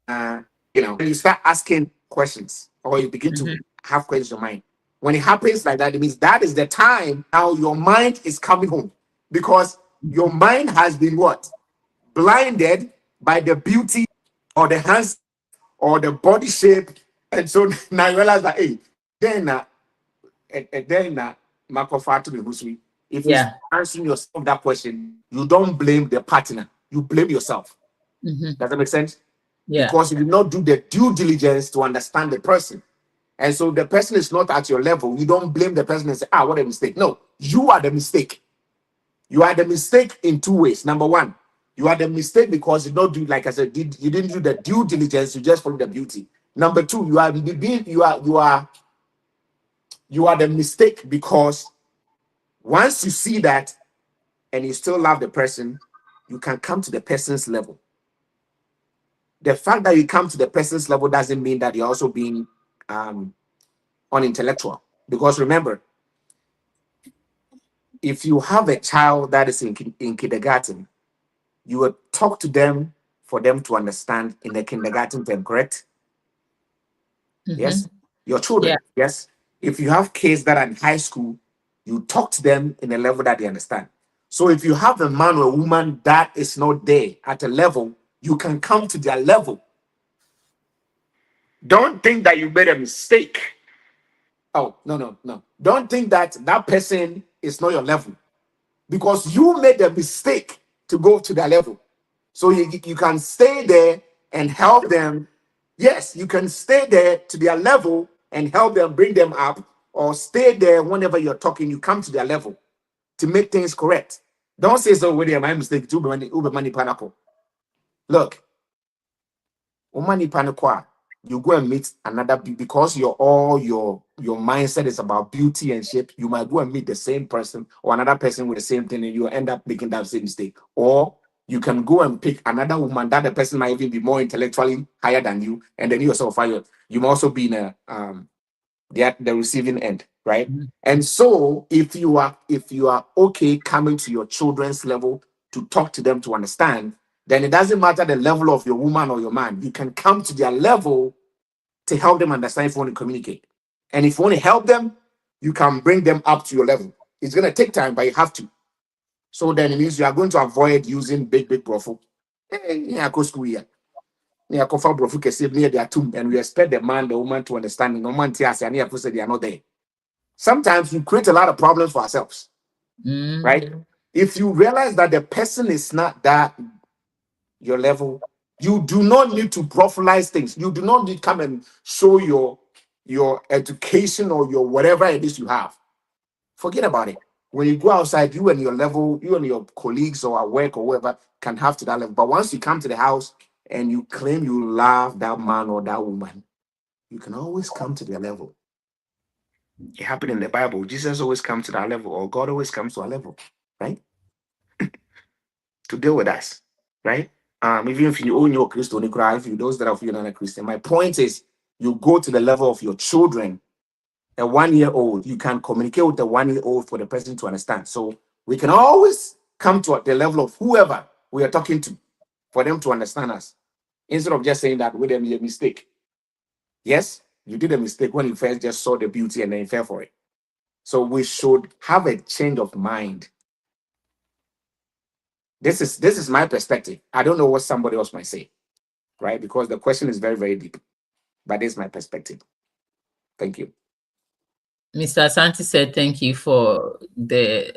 when you start asking questions or you begin to Mhm. have questions in your mind. When it happens like that, it means that is the time now your mind is coming home because your mind has been what? Blinded by the beauty or the hands or the body shape. And so now you realize that, hey, then Marco Fatu Husui, if you Yeah. answering yourself that question, you don't blame the partner, you blame yourself. Mhm. Does that make sense? Yeah. Because you did not do the due diligence to understand the person. And so the person is not at your level. You don't blame the person and say, what a mistake. No, you are the mistake. You are the mistake in two ways. Number one, you are the mistake because you don't do, like I said, you didn't do the due diligence, you just follow the beauty. Number two, you are the mistake because once you see that and you still love the person, you can come to the person's level. The fact that you come to the person's level doesn't mean that you're also being unintellectual. Because remember, if you have a child that is in kindergarten, you will talk to them for them to understand in the kindergarten term, correct? Yes. Mhm. Your Yeah. children, yes. If you have kids that are in high school, you talk to them in a level that they understand. So if you have a man or a woman that is not there at a level, you can come to their level. Don't think that you made a mistake. Oh, no, no, no. Don't think that that person is not your level because you made a mistake to go to their level. So you can stay there and help them. Yes, you can stay there to their level and help them bring them up, or stay there whenever you're talking, you come to their level to make things correct. Don't say so with my mistake too, Uber money panaco. Look, money panaco, you go and meet another because your mindset is about beauty and shape. You might go and meet the same person or another person with the same thing, and you end up making that same mistake. Or you can go and pick another woman that the person might even be more intellectually higher than you, and then you yourself are you might also be in a the receiving end, right? Mhm. And so if you are okay coming to your children's level to talk to them to understand, then it doesn't matter the level of your woman or your man. You can come to their level to help them understand if you want to communicate. And if you want to help them, you can bring them up to your level. It's going to take time, but you have to. So then it means you are going to avoid using big profile. Yeah, go school here. Yeah, cover brofu kese near their tomb, and we expect the man, the woman to understand. No man tells and here say they are not there. Sometimes we create a lot of problems for ourselves, Mm. right? If you realize that the person is not that your level, you do not need to profileize things. You do not need to come and show your education or your whatever it is you have. Forget about it. When you go outside, you and your colleagues or at work or whatever can have to that level. But once you come to the house, and you claim you love that man or that woman, you can always come to their level. It happened in the Bible. Jesus always comes to that level, or God always comes to our level, right? To deal with us, right? Even if you own your Christian, if you those that are not a Christian, my point is you go to the level of your children. A 1-year-old, you can communicate with the 1-year-old for the person to understand. So we can always come to the level of whoever we are talking to for them to understand us, instead of just saying that with them you a mistake. Yes, you did a mistake when you first just saw the beauty and then you fell for it. So we should have a change of mind. This is my perspective. I don't know what somebody else might say, right? Because the question is very, very deep. But this is my perspective. Thank you. Mr. Asante said thank you for the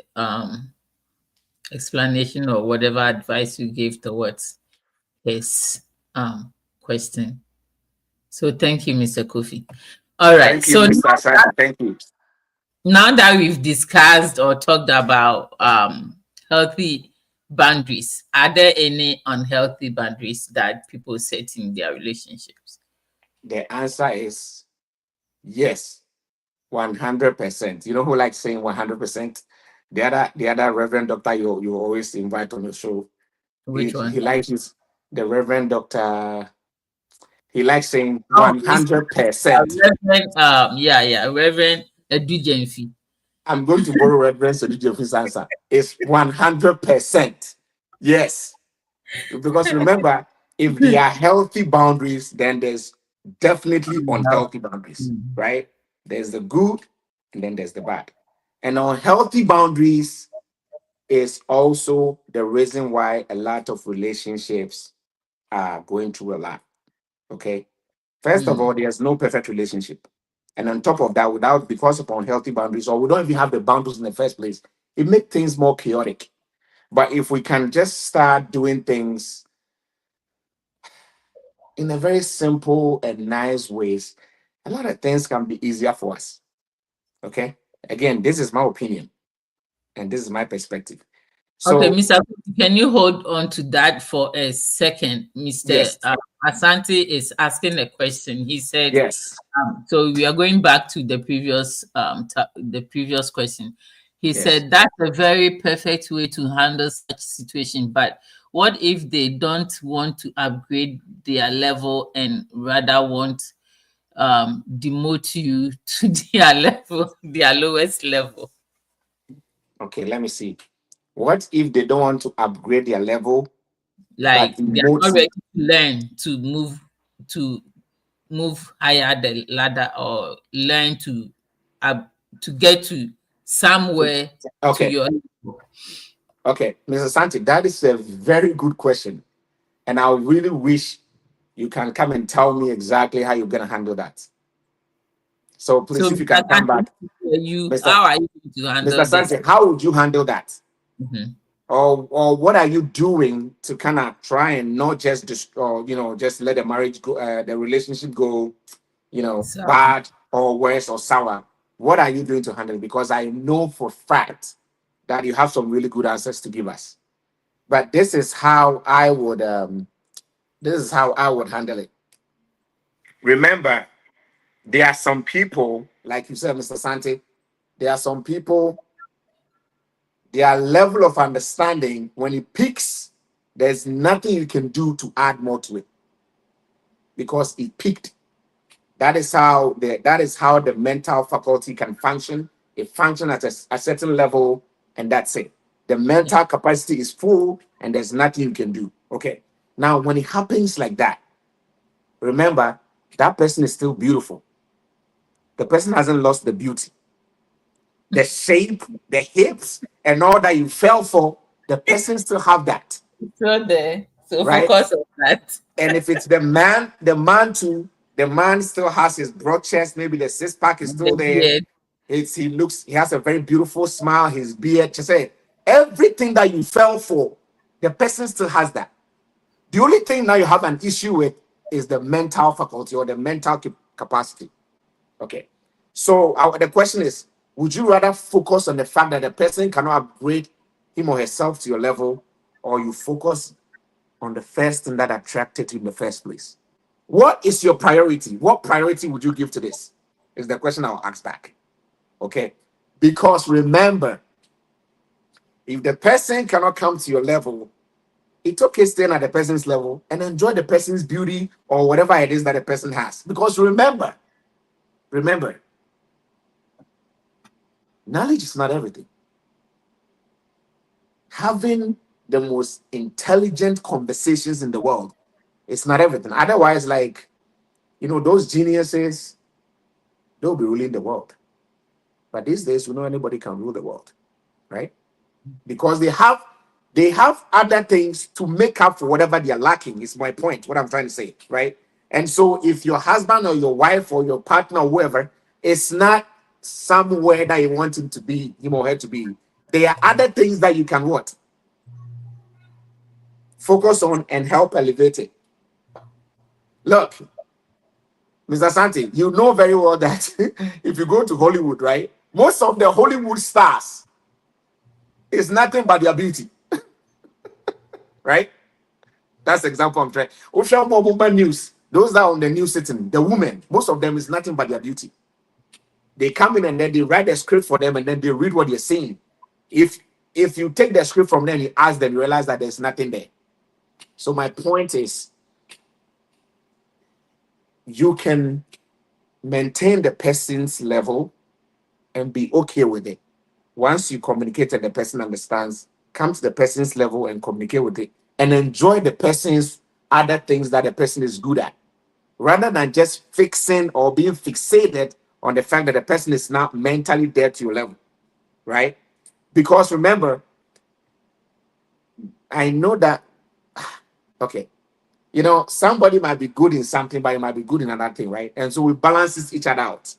explanation or whatever advice you gave towards his question. So thank you, Mr. Kofi. All right. Thank you, Mr. Asante. Thank you. Now that we've discussed or talked about healthy boundaries, are there any unhealthy boundaries that people set in their relationships? The answer is yes, 100%. You know who likes saying 100%? The other Reverend Doctor you always invite on your show. Which one? He likes the Reverend Doctor. He likes saying Oh, 100%. Reverend Edujenfi. I'm going to borrow Reverend Edujenfi's answer. It's 100%. Yes. Because remember, if there are healthy boundaries, then there's definitely unhealthy boundaries, right? There's the good and then there's the bad. And unhealthy boundaries is also the reason why a lot of relationships are going through a lot. Okay. First of all, there's no perfect relationship. And on top of that, because of unhealthy boundaries, or we don't even have the boundaries in the first place, it makes things more chaotic. But if we can just start doing things in a very simple and nice ways, a lot of things can be easier for us. Okay. Again, this is my opinion and this is my perspective. So, okay, Mr. Can you hold on to that for a second? Mr. Yes. Asante is asking a question. He said, yes. So we are going back to the previous question. He said that's a very perfect way to handle such situation. But what if they don't want to upgrade their level and rather want demote you to their level, their lowest level? Okay, let me see. What if they don't want to upgrade their level? Like but they are not demote ready you? to learn to move higher the ladder or learn to get to somewhere to Okay. your level. Okay, Mr. Santi, that is a very good question. And I really wish you can come and tell me exactly how you're going to handle that. So please, So if you can come back. how are you going to handle Mr. this? Santi, how would you handle that? Mhm. Or what are you doing to kind of try and not just just let the marriage go, the relationship go, So bad or worse or sour? What are you doing to handle it? Because I know for a fact that you have some really good answers to give us. But this is how I would handle it. Remember, there are some people, like you said, Mr. Santi, there are some people, their level of understanding, when it peaks, there's nothing you can do to add more to it because it peaked. That is how the mental faculty can function. It functions at a certain level, and that's it. The mental capacity is full, and there's nothing you can do. Okay. Now, when it happens like that, remember that person is still beautiful. The person hasn't lost the beauty, the shape, the hips, and all that you fell for. The person still have that, there. So right? focus on that. And if it's the man still has his broad chest. Maybe the six pack is The still there. beard. He has a very beautiful smile. His beard, just say everything that you fell for, the person still has that. The only thing now you have an issue with is the mental faculty or the mental capacity. Okay. So the question is, would you rather focus on the fact that the person cannot upgrade him or herself to your level, or you focus on the first thing that attracted you in the first place. What is your priority? What priority would you give to this? Is the question I'll ask back. Okay. Because remember, if the person cannot come to your level, it's okay staying at the person's level and enjoy the person's beauty or whatever it is that the person has. Because remember, knowledge is not everything. Having the most intelligent conversations in the world is not everything. Otherwise, like, those geniuses, they'll be ruling the world. But these days, we know anybody can rule the world, right? Because they have other things to make up for whatever they are lacking, is my point, what I'm trying to say, right? And so if your husband or your wife or your partner or whoever is not somewhere that you want him or her to be, there are other things that you can what? Focus on and help elevate it. Look, Mr. Santi, you know very well that if you go to Hollywood, right, most of the Hollywood stars is nothing but their beauty. Right? That's the example I'm trying. Ocean News, those that are on the news sitting, the women, most of them is nothing but their beauty. They come in and then they write a script for them and then they read what they're saying. If you take the script from them, you ask them, you realize that there's nothing there. So my point is, you can maintain the person's level and be okay with it. Once you communicate and the person understands, come to the person's level and communicate with it and enjoy the person's other things that the person is good at, rather than just fixing or being fixated on the fact that the person is not mentally there to your level, right? Because remember, I know that, okay, somebody might be good in something, but you might be good in another thing, right? And so we balances each other out.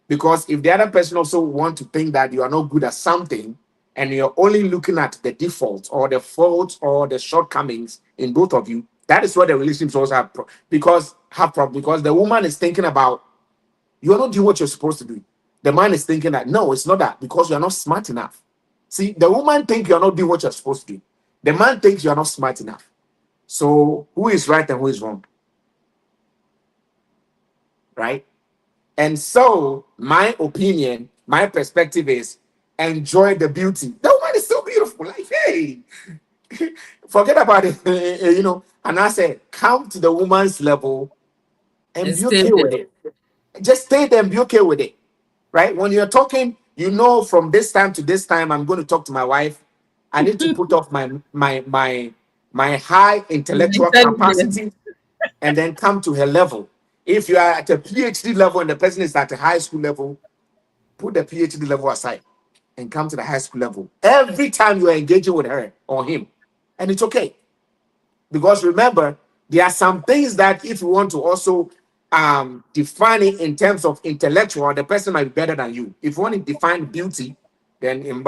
Because if the other person also want to think that you are not good at something and you're only looking at the defaults or the faults or the shortcomings in both of you, that is what the relationships also have because the woman is thinking about you're not doing what you're supposed to do. The man is thinking that no, it's not that because you're not smart enough. See, the woman thinks you're not doing what you're supposed to do. The man thinks you're not smart enough. So who is right and who is wrong? Right? And so my opinion, my perspective is enjoy the beauty. The woman is so beautiful. Like, hey, forget about it. And I said, come to the woman's level and be okay with it. Just stay there and be okay with it. Right? When you're talking, from this time to this time, I'm going to talk to my wife. I need to put off my high intellectual capacity and then come to her level. If you are at a PhD level and the person is at a high school level, put the PhD level aside and come to the high school level. Every time you are engaging with her or him, and it's okay. Because remember, there are some things that if you want to also define it in terms of intellectual, the person might be better than you. If you want to define beauty, then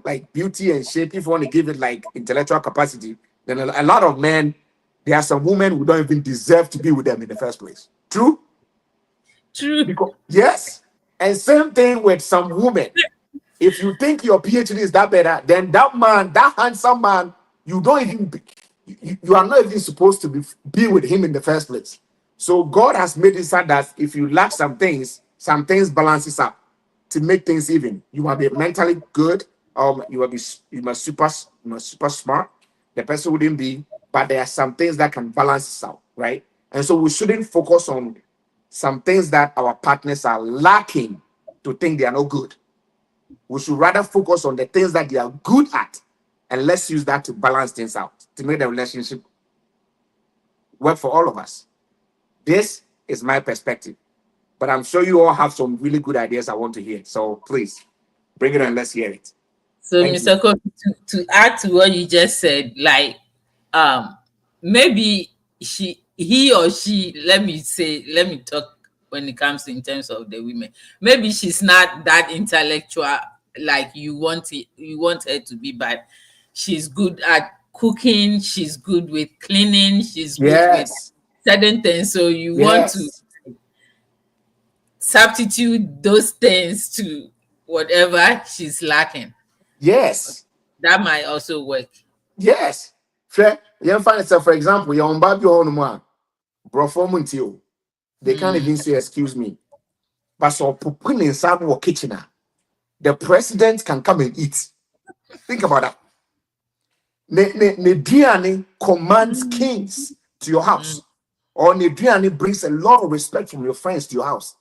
like beauty and shape, if you want to give it like intellectual capacity, then a lot of men, there are some women who don't even deserve to be with them in the first place. True? True. Yes. And same thing with some women. If you think your PhD is that better, then that man, that handsome man, you are not even supposed to be with him in the first place. So God has made it so that if you lack some things balances up to make things even. You might be mentally good, you must super smart. The person wouldn't be, but there are some things that can balance this out, right? And so we shouldn't focus on some things that our partners are lacking to think they are not good. We should rather focus on the things that they are good at, and let's use that to balance things out, to make the relationship work for all of us. This is my perspective, but I'm sure you all have some really good ideas I want to hear. So please bring it on. Let's hear it. So, Mr. Kofi, to add to what you just said, like, maybe he or she, let me talk when it comes to in terms of the women. Maybe she's not that intellectual like you want her to be, but she's good at cooking, she's good with cleaning, she's good with certain things. So you want to substitute those things to whatever she's lacking. Yes. That might also work. Yes. Fair. You find yourself, for example, you're on Baby Honoma, Brofomuntio. They can't Mm. even say, excuse me. But so put in some kitchen. The president can come and eat. Think about that. Nediane commands kings to your Mm. house. Or Nediane brings a lot of respect from your friends to your house.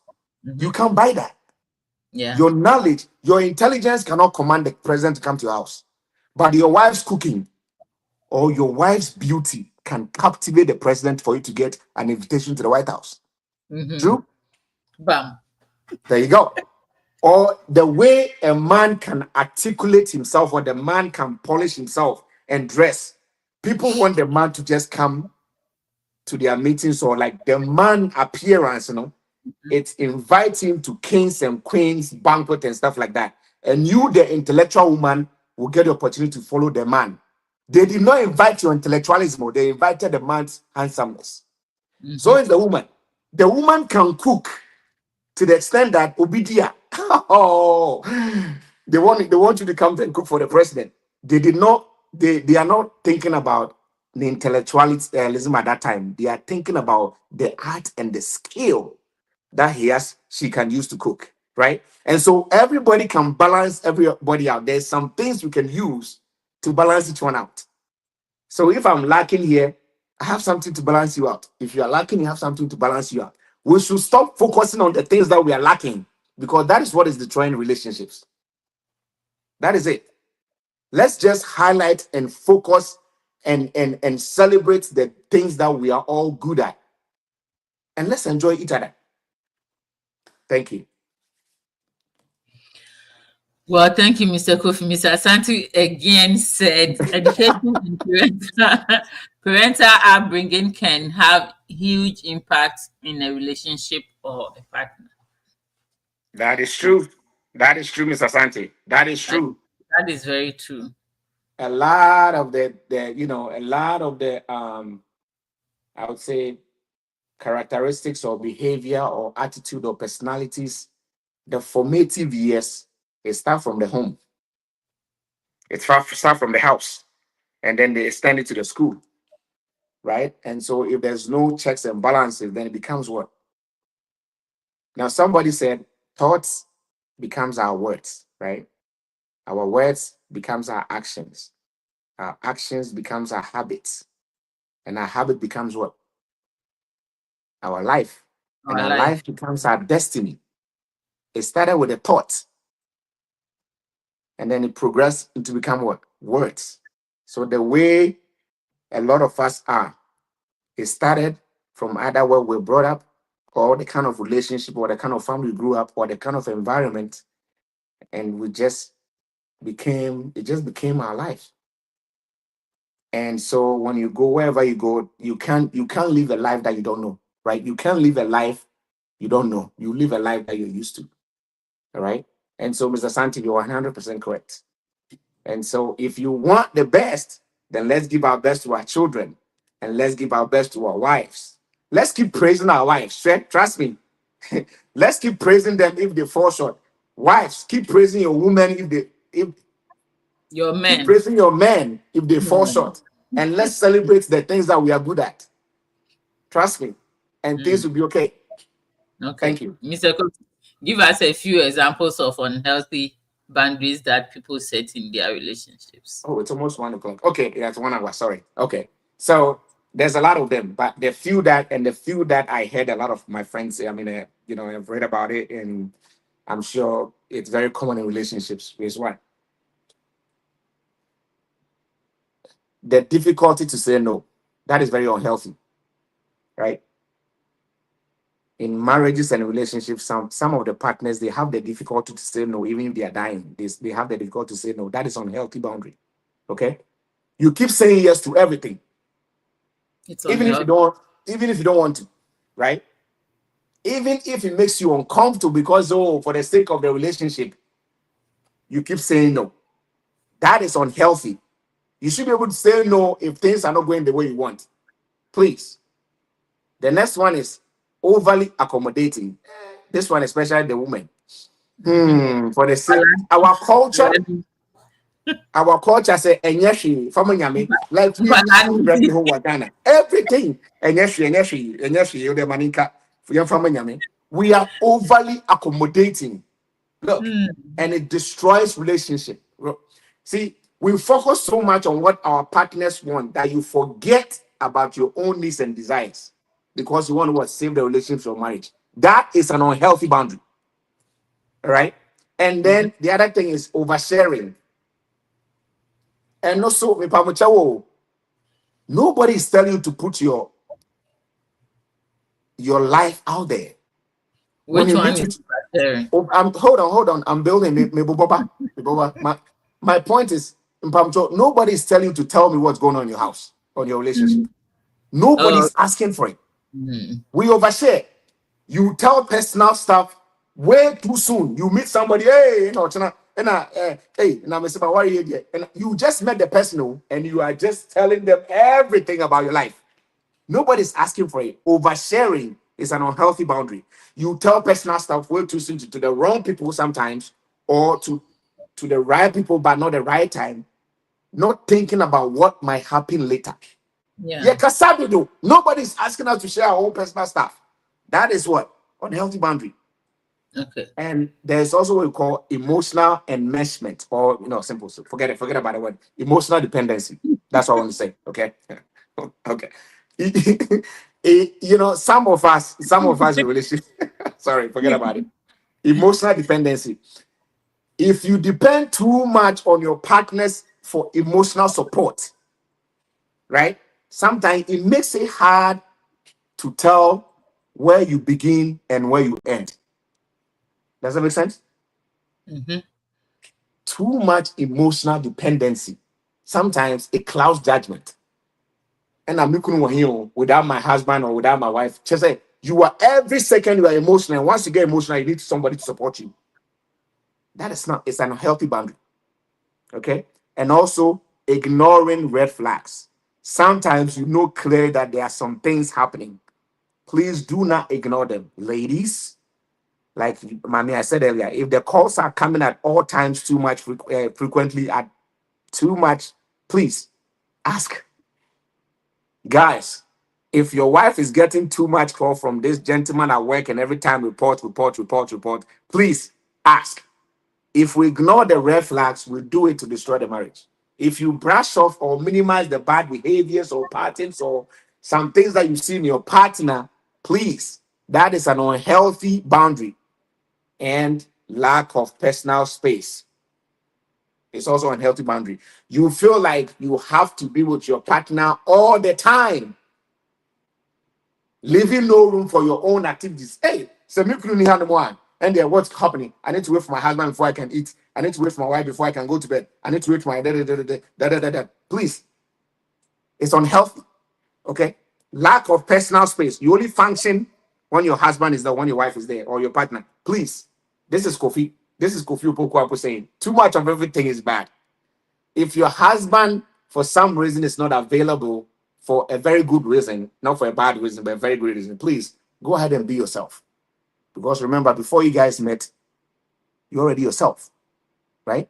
Mm-hmm. You can't buy that. Yeah. Your knowledge, your intelligence cannot command the president to come to your house. But your wife's cooking or your wife's beauty can captivate the president for you to get an invitation to the White House. Mm-hmm. True? Bam. There you go. Or the way a man can articulate himself, or the man can polish himself and dress. People want the man to just come to their meetings, or like the man appearance, it invites him to kings and queens banquet and stuff like that. And you, the intellectual woman, will get the opportunity to follow the man. They did not invite your intellectualism, they invited the man's handsomeness. Mm-hmm. So is the woman. The woman can cook to the extent that Obidia, oh, they want you to come and cook for the president. They did not. They are not thinking about the intellectualism at that time. They are thinking about the art and the skill that she can use to cook, right? And so everybody can balance everybody out. There's some things we can use to balance each one out. So if I'm lacking here, I have something to balance you out. If you are lacking, you have something to balance you out. We should stop focusing on the things that we are lacking, because that is what is destroying relationships. That is it. Let's just highlight and focus and celebrate the things that we are all good at. And let's enjoy each other. Thank you. Well, thank you, Mr. Kofi. Mr. Asante again said education and parental upbringing can have huge impact in a relationship or a partner. That is true. That is true, Mr. Asante. That is true. That is very true. A lot of a lot of the I would say characteristics or behavior or attitude or personalities, the formative years, it start from the home. It start from the house, and then they extend it to the school, right? And so if there's no checks and balances, then it becomes what? Now somebody said thoughts becomes our words, right? Our words becomes our actions. Our actions becomes our habits. And our habit becomes what? Our life. And Our our life. life becomes our destiny. It started with a thought. And then it progressed into become what? Words. So the way a lot of us are, it started from either where we're brought up, or the kind of relationship, or the kind of family we grew up, or the kind of environment, and it just became our life. And so when you go wherever you go, you can't live a life that you don't know, right? You can't live a life you don't know. You live a life that you're used to. All right. And so, Mr. Santi, you're 100% correct. And so, if you want the best, then let's give our best to our children, and let's give our best to our wives. Let's keep praising our wives. Trust me. Let's keep praising them if they fall short. Wives, keep praising your women if Your keep men. praising your men if they fall short. And let's celebrate the things that we are good at. Trust me. And things will be okay. Okay. Thank you. Mr. Kofi, give us a few examples of unhealthy boundaries that people set in their relationships. Oh, it's almost 1 o'clock. Okay, yeah, it's 1 hour. Sorry. Okay. So there's a lot of them, but the few that I heard a lot of my friends say, I mean, I've read about it, and I'm sure it's very common in relationships. Is what? The difficulty to say no. That is very unhealthy, right? In marriages and relationships, some of the partners, they have the difficulty to say no, even if they are dying. They have the difficulty to say no. That is unhealthy boundary. Okay. You keep saying yes to everything. It's even if you don't want to, right? Even if it makes you uncomfortable because for the sake of the relationship, you keep saying no. That is unhealthy. You should be able to say no if things are not going the way you want. Please. The next one is overly accommodating. This one, especially the woman. For the sake our culture, Our culture say enyeshi from nyame like we But I use bread whole Ghana. Everything enyeshi the maninka from nyame. We are overly accommodating. Look, and it destroys relationship. See, we focus so much on what our partners want that you forget about your own needs and desires because you want to save the relationship or marriage. That is an unhealthy boundary. All right. And then the other thing is oversharing. And also, nobody is telling you to put your life out there. When which you one meet is with, sharing? hold on. I'm building me boba. My point is, nobody is telling you to tell me what's going on in your house or your relationship. Oh, Nobody's asking for it. We overshare. You tell personal stuff way too soon. You meet somebody, hey, hey, what are you here? And you just met the person, and you are just telling them everything about your life. Nobody's asking for it. Oversharing is an unhealthy boundary. You tell personal stuff way too soon to the wrong people sometimes, or to the right people, but not the right time. Not thinking about what might happen later. Yeah, yeah. Kasabido. Nobody's asking us to share our own personal stuff. That is what? Unhealthy boundary. Okay. And there's also what we call emotional enmeshment, or simple. So forget about the word. Emotional dependency. That's what I want to say. Okay. Okay. Some of us in relationship. Sorry, forget about it. Emotional dependency. If you depend too much on your partners for emotional support, right? Sometimes it makes it hard to tell where you begin and where you end. Does that make sense? Too much emotional dependency. Sometimes it clouds judgment. And I'm looking here without my husband or without my wife. Just say you are every second you are emotional. And once you get emotional, you need somebody to support you. That is not, it's an unhealthy boundary. Okay. And also ignoring red flags. Sometimes you know clearly that there are some things happening. Please do not ignore them. Ladies, like Mami, I said earlier, if the calls are coming at all times too much frequently at too much, please ask. Guys, if your wife is getting too much call from this gentleman at work and every time report, please ask. If we ignore the red flags, we'll do it to destroy the marriage. If you brush off or minimize the bad behaviors or patterns or some things that you see in your partner, please, that is an unhealthy boundary and lack of personal space. It's also an unhealthy boundary. You feel like you have to be with your partner all the time, leaving no room for your own activities. Hey, so me couldn't have one. And then what's happening? I need to wait for my husband before I can eat. I need to wait for my wife before I can go to bed. I need to wait for my Please, it's unhealthy. Okay, lack of personal space. You only function when your husband is there, when your wife is there, or your partner. Please, this is Kofi. This is Kofi Opoku saying too much of everything is bad. If your husband, for some reason, is not available for a very good reason, not for a bad reason, but a very good reason, please go ahead and be yourself. Because remember, before you guys met, you're already yourself, right?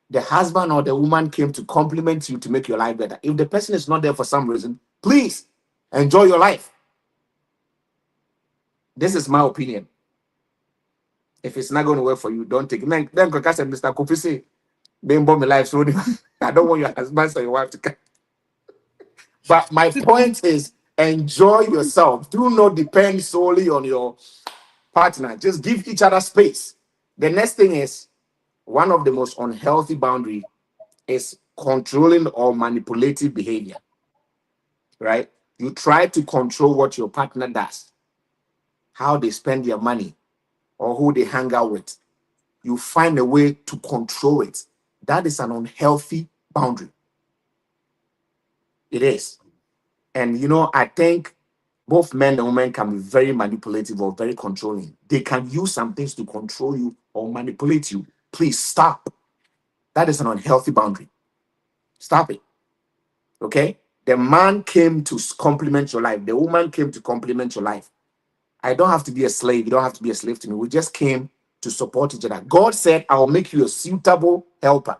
The husband or the woman came to compliment you to make your life better. If the person is not there for some reason, please enjoy your life. This is my opinion. If it's not going to work for you, don't take it. Then Mr. Kofi say, "Being born my life, so I don't want your husband or your wife to come." But my point is, enjoy yourself. Do not depend solely on your partner. Just give each other space. The next thing is, one of the most unhealthy boundary is controlling or manipulative behavior, right? You try to control what your partner does, how they spend their money, or who they hang out with. You find a way to control it. That is an unhealthy boundary. It is. And I think both men and women can be very manipulative or very controlling. They can use some things to control you or manipulate you. Please stop. That is an unhealthy boundary. Stop it. Okay? The man came to complement your life. The woman came to complement your life. I don't have to be a slave. You don't have to be a slave to me. We just came to support each other. God said, I'll make you a suitable helper.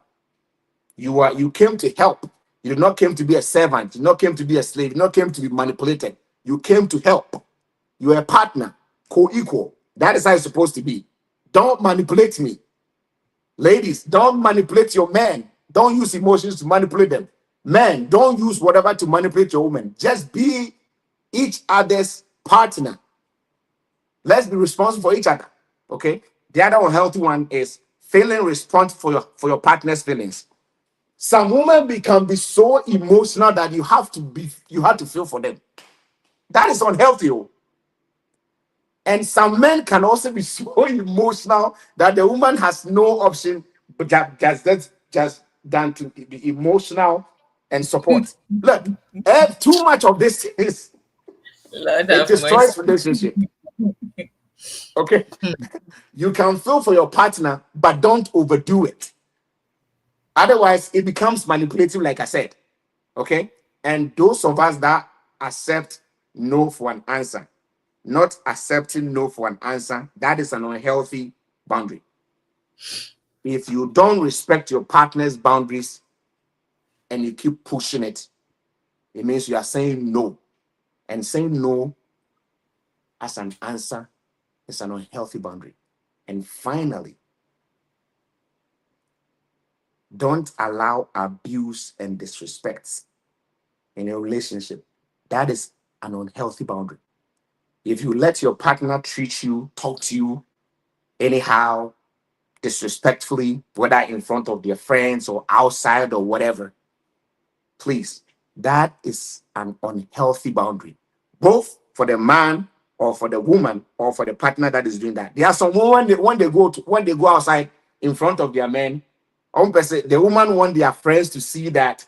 You came to help. You did not came to be a servant. You did not came to be a slave. You did not came to be manipulated. You came to help. You are a partner, co-equal. That is how it's supposed to be. Don't manipulate me. Ladies, don't manipulate your men. Don't use emotions to manipulate them. Men, don't use whatever to manipulate your woman. Just be each other's partner. Let's be responsible for each other. Okay? The other unhealthy one is feeling responsible for your partner's feelings. Some women can be so emotional that you have to feel for them. That is unhealthy. And some men can also be so emotional that the woman has no option but just than to be emotional and support. Look, too much of this is Lord it have mercy. destroys relationship. Okay, you can feel for your partner, but don't overdo it. Otherwise, it becomes manipulative, like I said. Okay, and those of us that accept no for an answer, not accepting no for an answer, that is an unhealthy boundary. If you don't respect your partner's boundaries and you keep pushing it, it means you are saying no. And saying no as an answer is an unhealthy boundary. And finally, don't allow abuse and disrespect in your relationship. That is an unhealthy boundary. If you let your partner treat you, talk to you anyhow, disrespectfully, whether in front of their friends or outside or whatever, please, that is an unhealthy boundary, both for the man or for the woman or for the partner that is doing that. There are some women when they go outside in front of their men, the woman want their friends to see that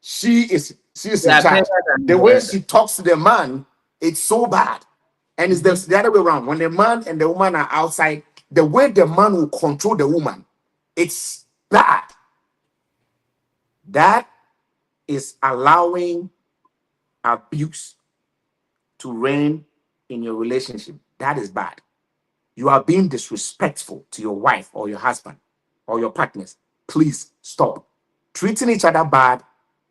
she is in charge. The way she talks to the man, it's so bad. And it's the other way around. When the man and the woman are outside, the way the man will control the woman, it's bad. That is allowing abuse to reign in your relationship. That is bad. You are being disrespectful to your wife or your husband or your partners. Please stop. Treating each other bad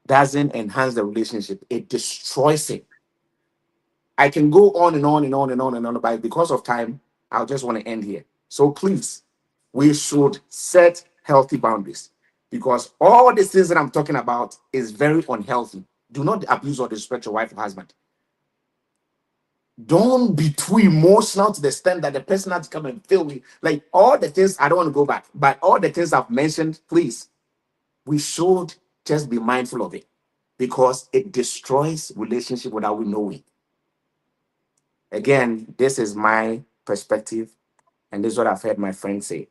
doesn't enhance the relationship. It destroys it. I can go on and on and on and on and on, but because of time, I'll just want to end here. So please, we should set healthy boundaries because all these things that I'm talking about is very unhealthy. Do not abuse or disrespect your wife or husband. Don't be too emotional to the extent that the person has to come and feel me. Like all the things, I don't want to go back, but all the things I've mentioned, please, we should just be mindful of it because it destroys relationship without we knowing. Again, this is my perspective, and this is what I've heard my friends say.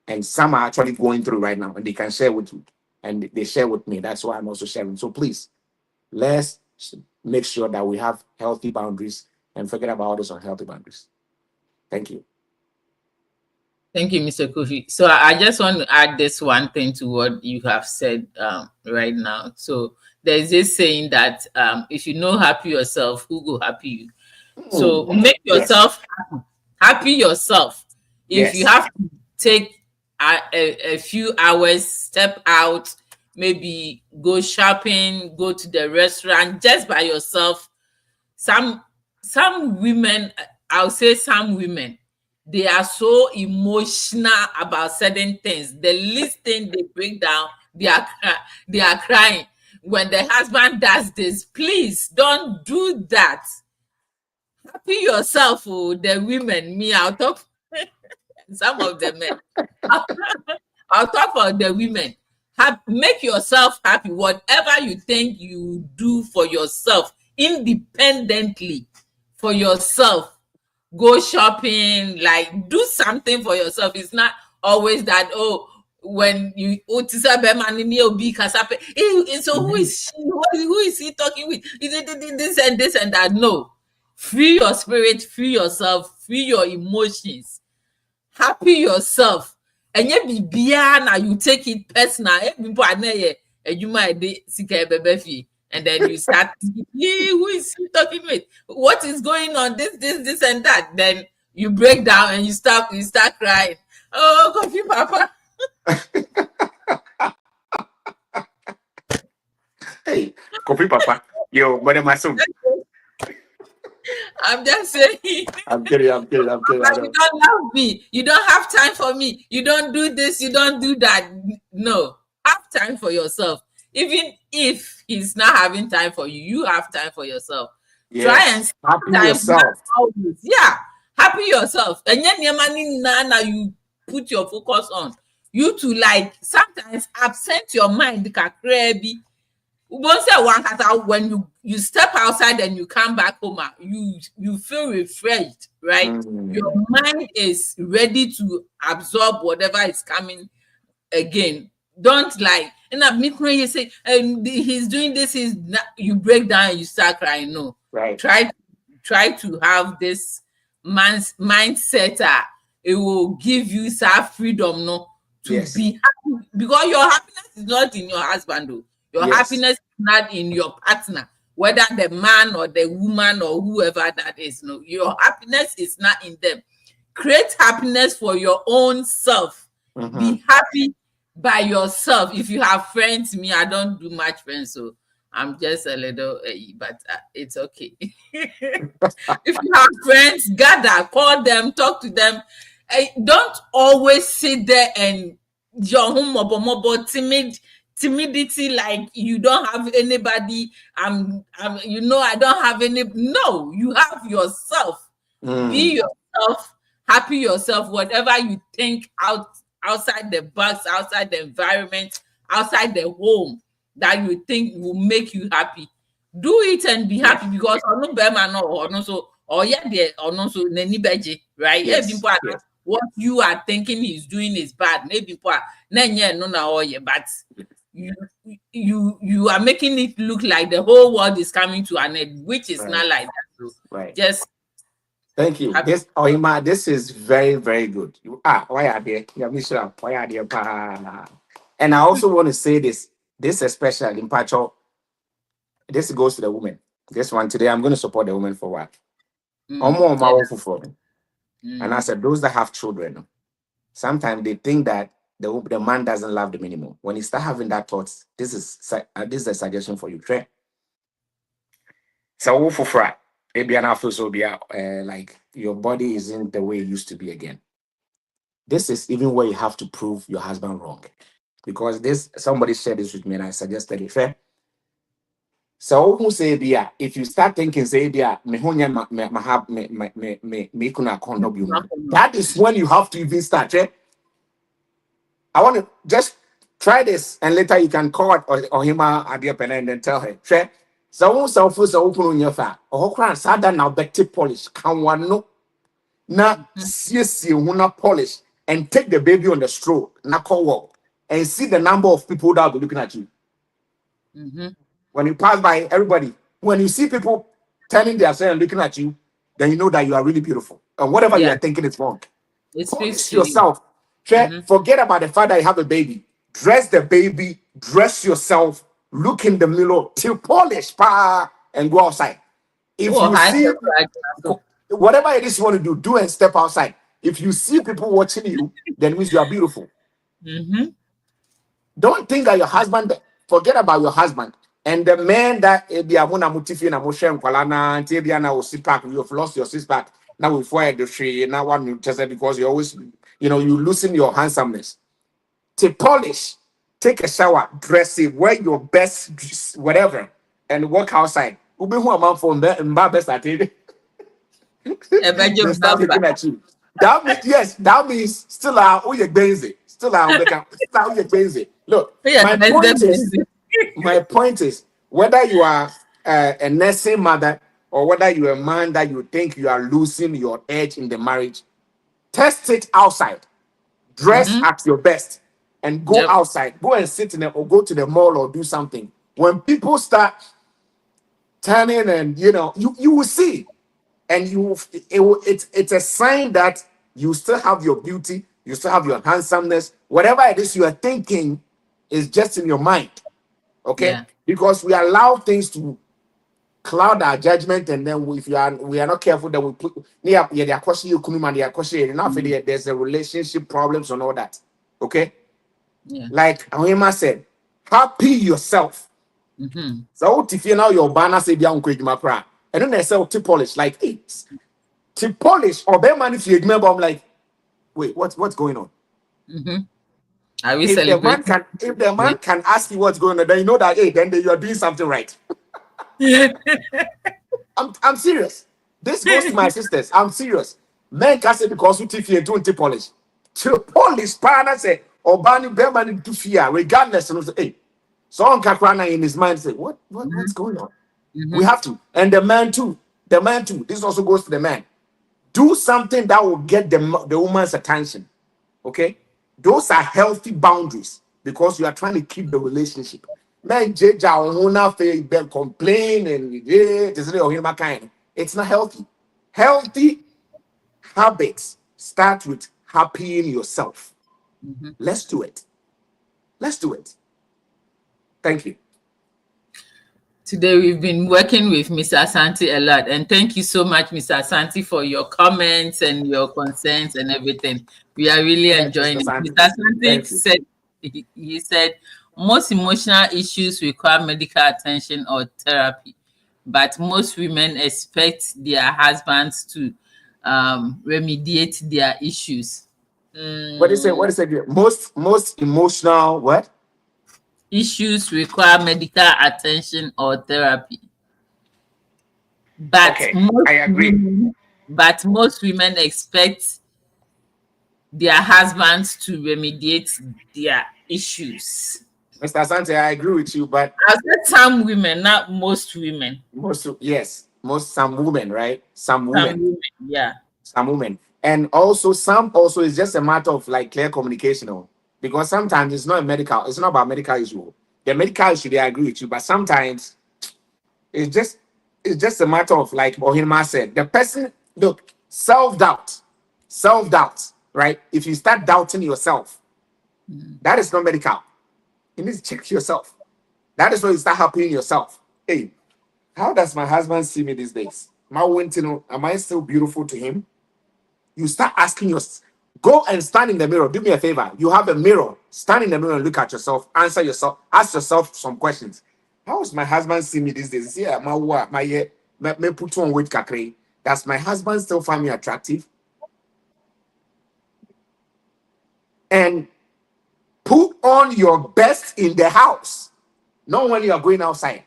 And some are actually going through right now, and they can share with you, and they share with me. That's why I'm also sharing. So please, let's make sure that we have healthy boundaries and forget about all those unhealthy boundaries. Thank you. Thank you, Mr. Kofi. So I just want to add this one thing to what you have said right now. So there's this saying that if you know happy yourself, who go happy you? So make yourself happy yourself. If you have to take a few hours, step out, maybe go shopping, go to the restaurant just by yourself. Some women, I'll say some women, they are so emotional about certain things. The least thing they break down, they are crying. When the husband does this, please don't do that. Happy yourself, oh, the women. Me, I'll talk some of the men. I'll talk for the women. Make yourself happy. Whatever you think you do for yourself, independently for yourself. Go shopping, like do something for yourself. It's not always that, oh, when you so who is she? Who is he talking with? Is it this and that? No. Free your spirit, free yourself, free your emotions, happy yourself. And yet you take it personal. And then you start who is he talking with? What is going on? This and that. Then you break down and you start crying. Oh, Kofi Papa. Hey, Kofi Papa. Yo, but my son. I'm just saying. I'm kidding. I But know. you don't love me. You don't have time for me. You don't do this. You don't do that. No, have time for yourself. Even if he's not having time for you, you have time for yourself. Try and Yes. spend Happy time. Not yourself. always. Yeah, happy yourself. And then your money now you put your focus on. You to like sometimes absent your mind. When you step outside and you come back home, you feel refreshed, right? Your mind is ready to absorb whatever is coming again. Don't like and at midnight you say he's doing this, he's not, you break down and you start crying. No, Right. try to have this mindset. It will give you some freedom, no, to Yes. be happy, because your happiness is not in your husband, though. Your Yes. happiness is not in your partner, whether the man or the woman or whoever that is. No, your happiness is not in them. Create happiness for your own self. Be happy by yourself. If you have friends, me, I don't do much friends, so I'm just a little, but it's okay. If you have friends, gather, call them, talk to them. Don't always sit there and your home mobile timidity, like you don't have anybody. I don't have any. No, you have yourself. Be yourself, happy yourself. Whatever you think outside the box, outside the environment, outside the home that you think will make you happy, do it and be happy, because no bema no or no so or yeah there or no so nani beje, right? Yes. What you are thinking he's doing is bad. Maybe no na oh yeah, but you are making it look like the whole world is coming to an end, which is not like that. So just thank you. happy. This is very, very good. Why are there? Yeah, Michelle, why are there? And I also want to say this especially in Pacho, this goes to the women. This one today, I'm going to support the women for what? And I said, those that have children, sometimes they think that the man doesn't love them anymore. When you start having that thoughts, this is a suggestion for you. Try. So maybe an so be like your body isn't the way it used to be again. This is even where you have to prove your husband wrong, because somebody shared this with me and I suggested it. Fair. So who say if you start thinking say that is when you have to even start. I want to just try this, and later you can call it or him at the pen and then tell her. So open on your fat or cry sada now better polish can one no na see una polish and take the baby on the stroke na call walk and see the number of people that will be looking at you. When you pass by everybody, when you see people turning their head and looking at you, then you know that you are really beautiful. And whatever you are thinking is wrong. Polish yourself. Forget about the fact that you have a baby. Dress the baby, dress yourself, look in the mirror, till polish, and go outside. If you see whatever it is you want to do and step outside. If you see people watching you, then it means you are beautiful. Don't think that your husband, forget about your husband. And the man that you've lost your six pack. Now we fire the tree. Now one just because you always, you loosen your handsomeness. To polish, take a shower, dress it, wear your best, whatever, and walk outside. Ubi who amount for best at it. They start looking at you. That means still are crazy. Still are crazy. Look, my point is, whether you are a nursing mother or whether you're a man that you think you are losing your edge in the marriage, test it outside. Dress at your best and go outside. Go and sit in it or go to the mall or do something. When people start turning and you will see, and it's a sign that you still have your beauty, you still have your handsomeness. Whatever it is you are thinking is just in your mind. Okay? Because we allow things to cloud our judgment, and then if we are not careful, then we put there's a relationship problems and all that. Okay? Like Ahima said, happy yourself. Mm-hmm. So if you now your banner say bia unko edwuma kra. And then they sell tip polish like it. Tip polish or be man if you remember I'm like, wait, what's going on? Mm-hmm. Are we If the man celebrating? can ask you what's going on, then you know that hey, then you are doing something right. I'm serious. This goes to my sisters. I'm serious. Men can say because you tiffy and don't polish. To polish partner say or banning bearman to fear regardless and say, hey, so on Kakrana in his mind say, what's going on? We have to. And the man too. The man too. This also goes to the man. Do something that will get the woman's attention. Okay? Those are healthy boundaries because you are trying to keep the relationship. Man, complain and it's not healthy. Healthy habits start with happying yourself. Let's do it. Let's do it. Thank you. Today we've been working with Mr. Asante a lot, and thank you so much, Mr. Asante, for your comments and your concerns and everything. We are really enjoying it. Mr. Asante said he said most emotional issues require medical attention or therapy, but most women expect their husbands to remediate their issues. What is it? Most emotional what? Issues require medical attention or therapy. But okay, I agree. Most women expect their husbands to remediate their issues. Mr. Asante, I agree with you, but I said some women, not most women. Some women, right? Some women, yeah. Some women. And also some also is just a matter of like clear communication. Because sometimes it's not about medical issue. The medical issue, they agree with you, but sometimes it's just a matter of like Ohima said, the person look, self-doubt, right? If you start doubting yourself, that is not medical. You need to check yourself. That is when you start helping yourself. Hey, how does my husband see me these days? Am I still beautiful to him? You start asking yourself, go and stand in the mirror. Do me a favor. You have a mirror. Stand in the mirror and look at yourself. Answer yourself. Ask yourself some questions. How does my husband see me these days? Yeah, my put on weight kakre. Does my husband still find me attractive? And put on your best in the house. Not when you are going outside.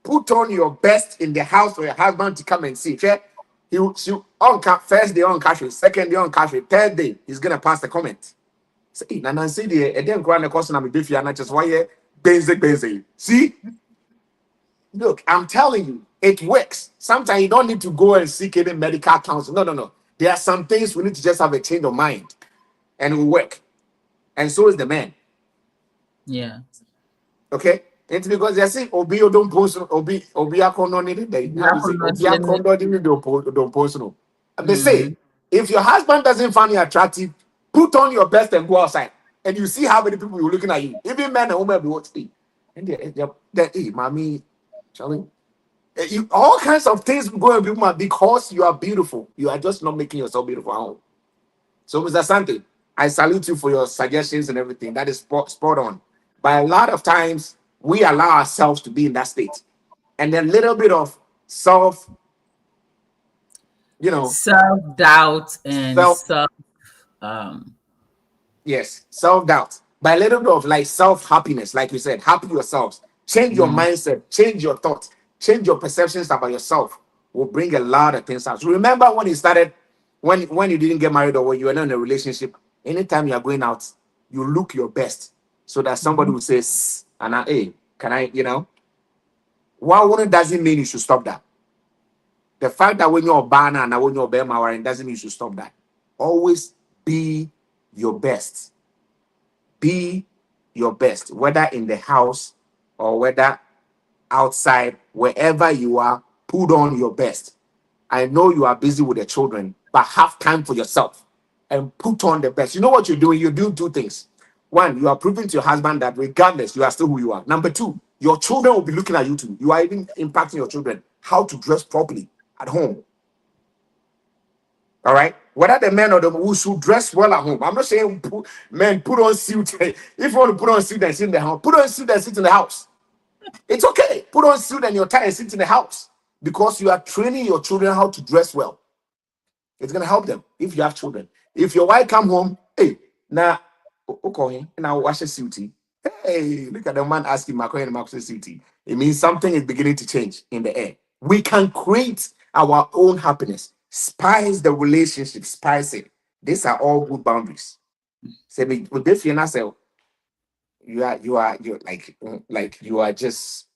Put on your best in the house for your husband to come and see. Okay? First day on cash, second day on cash, third day, he's gonna pass the comment. Say, Nana say the then go on the question I'm beefy and just why basic. See? Look, I'm telling you, it works. Sometimes you don't need to go and seek any medical counsel. No. There are some things we need to just have a change of mind and it will work. And so is the man. Yeah. Okay? It's because they say Obi don't post Obi akono ni day. Obi akono don't post no. They say if your husband doesn't find you attractive, put on your best and go outside. And you see how many people are looking at you. Even men and women be watching. And hey, mommy, Charlie. All kinds of things going on because you are beautiful. You are just not making yourself beautiful at home. So, Mr. Asante, I salute you for your suggestions and everything. That is spot on. But a lot of times, we allow ourselves to be in that state. And then a little bit of self-doubt and self-doubt. But a little bit of like self-happiness, like you said, happy yourselves. Change your mindset, change your thoughts, change your perceptions about yourself. Will bring a lot of things out. So remember when you started, when you didn't get married or when you were not in a relationship, anytime you are going out, you look your best so that somebody will say, Anna, hey, can I, one doesn't mean you should stop that. The fact that when you're a banner and when you're a bear doesn't mean you should stop that. Always be your best. Be your best, whether in the house or whether outside, wherever you are, put on your best. I know you are busy with the children, but have time for yourself and put on the best. You know what you're doing? You do two things. One, you are proving to your husband that regardless, you are still who you are. Number two, your children will be looking at you too. You are even impacting your children how to dress properly at home. All right? Whether the men or the women should dress well at home. I'm not saying men put on suit. If you want to put on suit and sit in the house, put on suit and sit in the house. It's okay. Put on suit and your tie and sit in the house because you are training your children how to dress well. It's gonna help them if you have children. If your wife come home, hey, now okay, now wash a suitie. Hey, look at the man asking Makoy and Makoy suitie. It means something is beginning to change in the air. We can create our own happiness, spice the relationship, spice it. These are all good boundaries. Say me with this, you're like you are just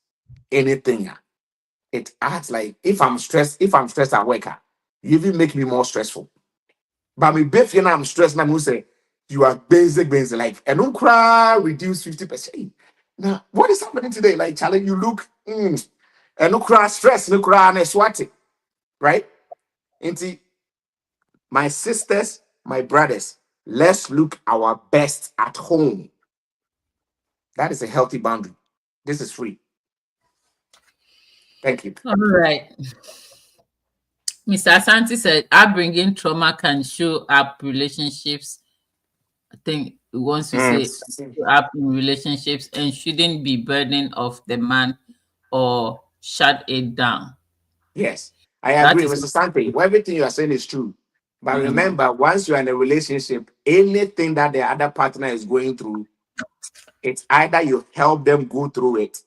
anything. It acts like if I'm stressed at work, you even make me more stressful. But me if I'm stressed, I'm say you are basic like and don't cry reduce 50%. Now, what is happening today? Like Charlie, you look and no cry stress, no cry and sweaty, right? Into my sisters, my brothers, let's look our best at home. That is a healthy boundary. This is free. Thank you. All right. Mr. Asante said, upbringing trauma can show up relationships. I think he wants to Mm. say show up in relationships and shouldn't be burden of the man or shut it down. Yes, I That agree, is Mr. Sante. Everything you are saying is true. But mm, remember, once you're in a relationship, anything that the other partner is going through, it's either you help them go through it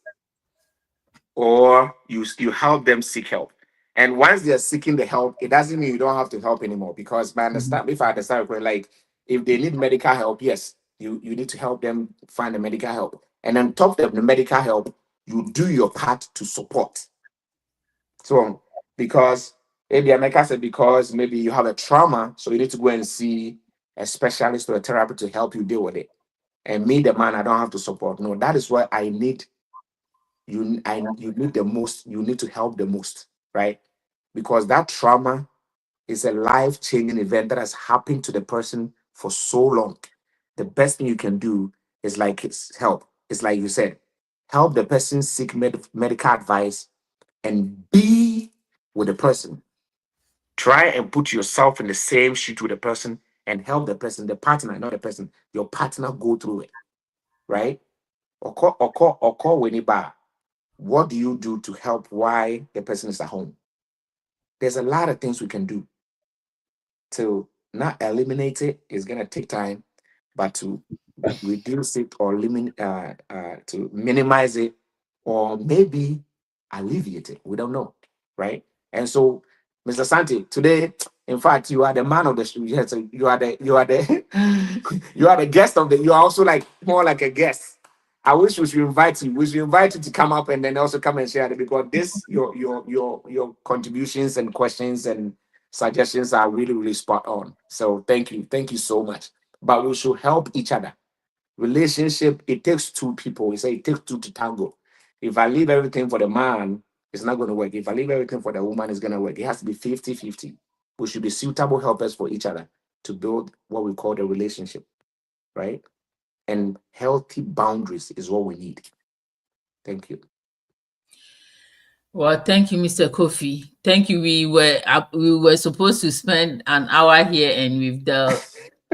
or you help them seek help. And once they're seeking the help, it doesn't mean you don't have to help anymore. Because I understand, if I understand correctly, like if they need medical help, yes, you need to help them find the medical help. And on top of the medical help, you do your part to support. So because maybe America said because maybe you have a trauma, so you need to go and see a specialist or a therapist to help you deal with it. And me, the man, I don't have to support. No, that is what I need. You need the most. You need to help the most, right? Because that trauma is a life-changing event that has happened to the person for so long. The best thing you can do is like it's help. It's like you said, help the person seek medical advice and be with the person. Try and put yourself in the same sheet with the person and help the person, the partner, not the person, your partner go through it, right? Or call Winnie. What do you do to help why the person is at home? There's a lot of things we can do to not eliminate it. It's gonna take time, but to reduce it or to minimize it or maybe alleviate it. We don't know, right? And so, Mr. Santi, today, in fact, you are the man of the show. Yes, you are the guest of the. You are also like more like a guest. I wish we should invite you. We should invite you to come up and then also come and share it because this your contributions and questions and suggestions are really really spot on. So thank you so much. But we should help each other. Relationship, it takes two people. We say it takes two to tango. If I leave everything for the man, it's not going to work. If I leave everything for the woman, it's going to work. It has to be 50-50. We should be suitable helpers for each other to build what we call the relationship, right? And healthy boundaries is what we need. Thank you. well, thank you, Mr. Kofi. Thank you. We were supposed to spend an hour here, and we've done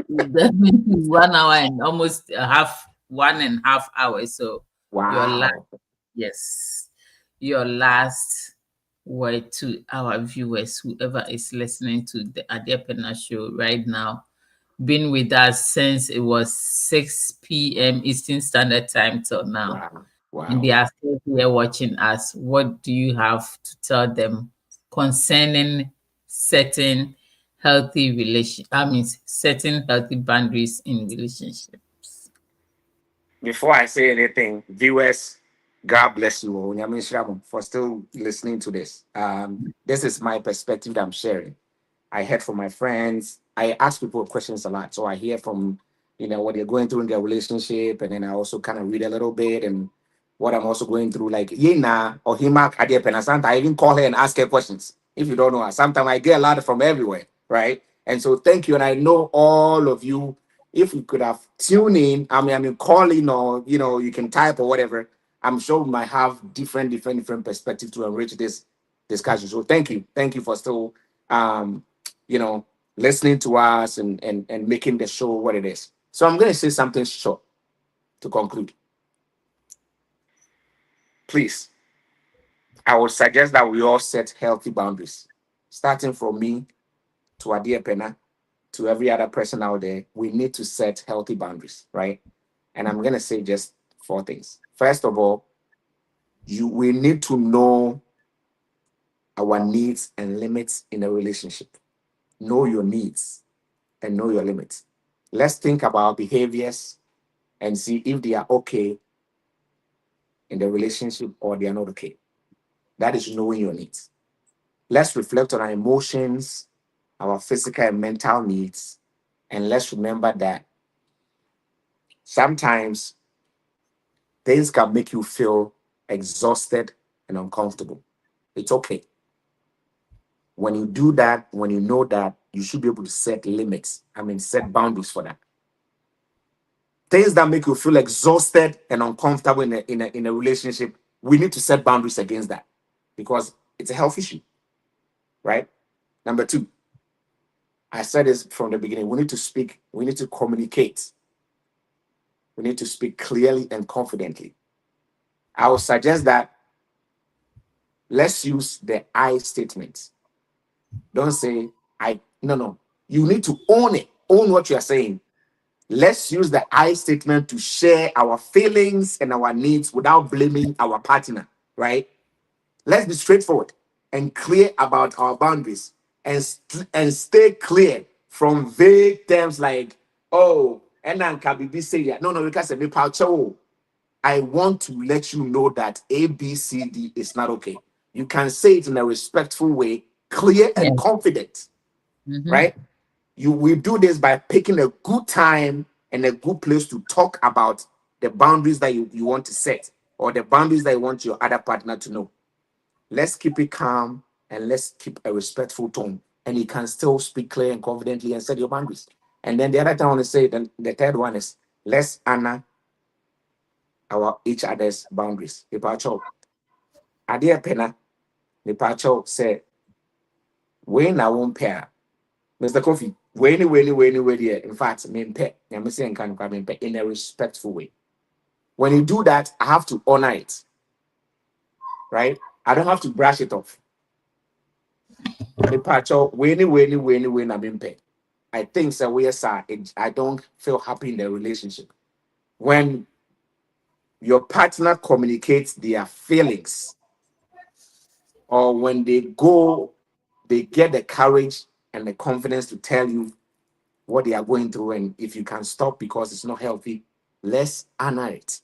1 hour and almost a half 1.5 hours. So your last Wow. yes, your last word to our viewers, whoever is listening to the Adepena show right now, been with us since it was 6 p.m. Eastern Standard Time till now. Wow. And they Wow. are still here watching us. What do you have to tell them concerning certain healthy setting healthy boundaries in relationships? Before I say anything, viewers, God bless you all Nyame nhyira mo for still listening to this. This is my perspective that I'm sharing. I heard from my friends. I ask people questions a lot. So I hear from, what they're going through in their relationship. And then I also kind of read a little bit and what I'm also going through. Like, Yena or Himak Adia Penasanta, I even call her and ask her questions. If you don't know her, sometimes I get a lot from everywhere, right? And so thank you. And I know all of you, if we could have tuned in, I mean, calling or, you can type or whatever, I'm sure we might have different perspectives to enrich this discussion. So thank you. Thank you for still um, listening to us and making the show what it is. So I'm going to say something short to conclude. please, I would suggest that we all set healthy boundaries, starting from me to Adia Pena to every other person out there. We need to set healthy boundaries, right? And I'm gonna say just four things. First of all, we need to know our needs and limits in a relationship. Know your needs and know your limits. Let's think about behaviors and see if they are okay in the relationship or they are not okay. That is knowing your needs. Let's reflect on our emotions, our physical and mental needs, and let's remember that sometimes things can make you feel exhausted and uncomfortable. It's okay. When you do that, when you know that, you should be able to set limits. I mean, set boundaries for that. Things that make you feel exhausted and uncomfortable in a relationship, we need to set boundaries against that because it's a health issue, right? Number two, I said this from the beginning. We need to speak, we need to communicate. We need to speak clearly and confidently. I would suggest that let's use the I statement. Don't say I, no, no. You need to own it, own what you are saying. Let's use the I statement to share our feelings and our needs without blaming our partner, right? Let's be straightforward and clear about our boundaries and stay clear from vague terms like, oh, and then Kabibi say, yeah. No, because I want to let you know that A, B, C, D is not okay. You can say it in a respectful way, clear and Yes. confident, Mm-hmm. right? We do this by picking a good time and a good place to talk about the boundaries that you want to set or the boundaries that you want your other partner to know. Let's keep it calm and let's keep a respectful tone. And you can still speak clear and confidently and set your boundaries. And then the other thing I want to say, then the third one is let's honor our each other's boundaries. Ipacho, Adia Pena, Ipacho say, when I won't pair. Mr. Kofi, when, in fact, mean pet, I'm saying kind of mean pet in a respectful way. When you do that, I have to honor it, right? I don't have to brush it off. Ipacho, when, I mean pet. I think so. Yes, I don't feel happy in the relationship. When your partner communicates their feelings, or when they get the courage and the confidence to tell you what they are going through, and if you can stop because it's not healthy, let's honor it.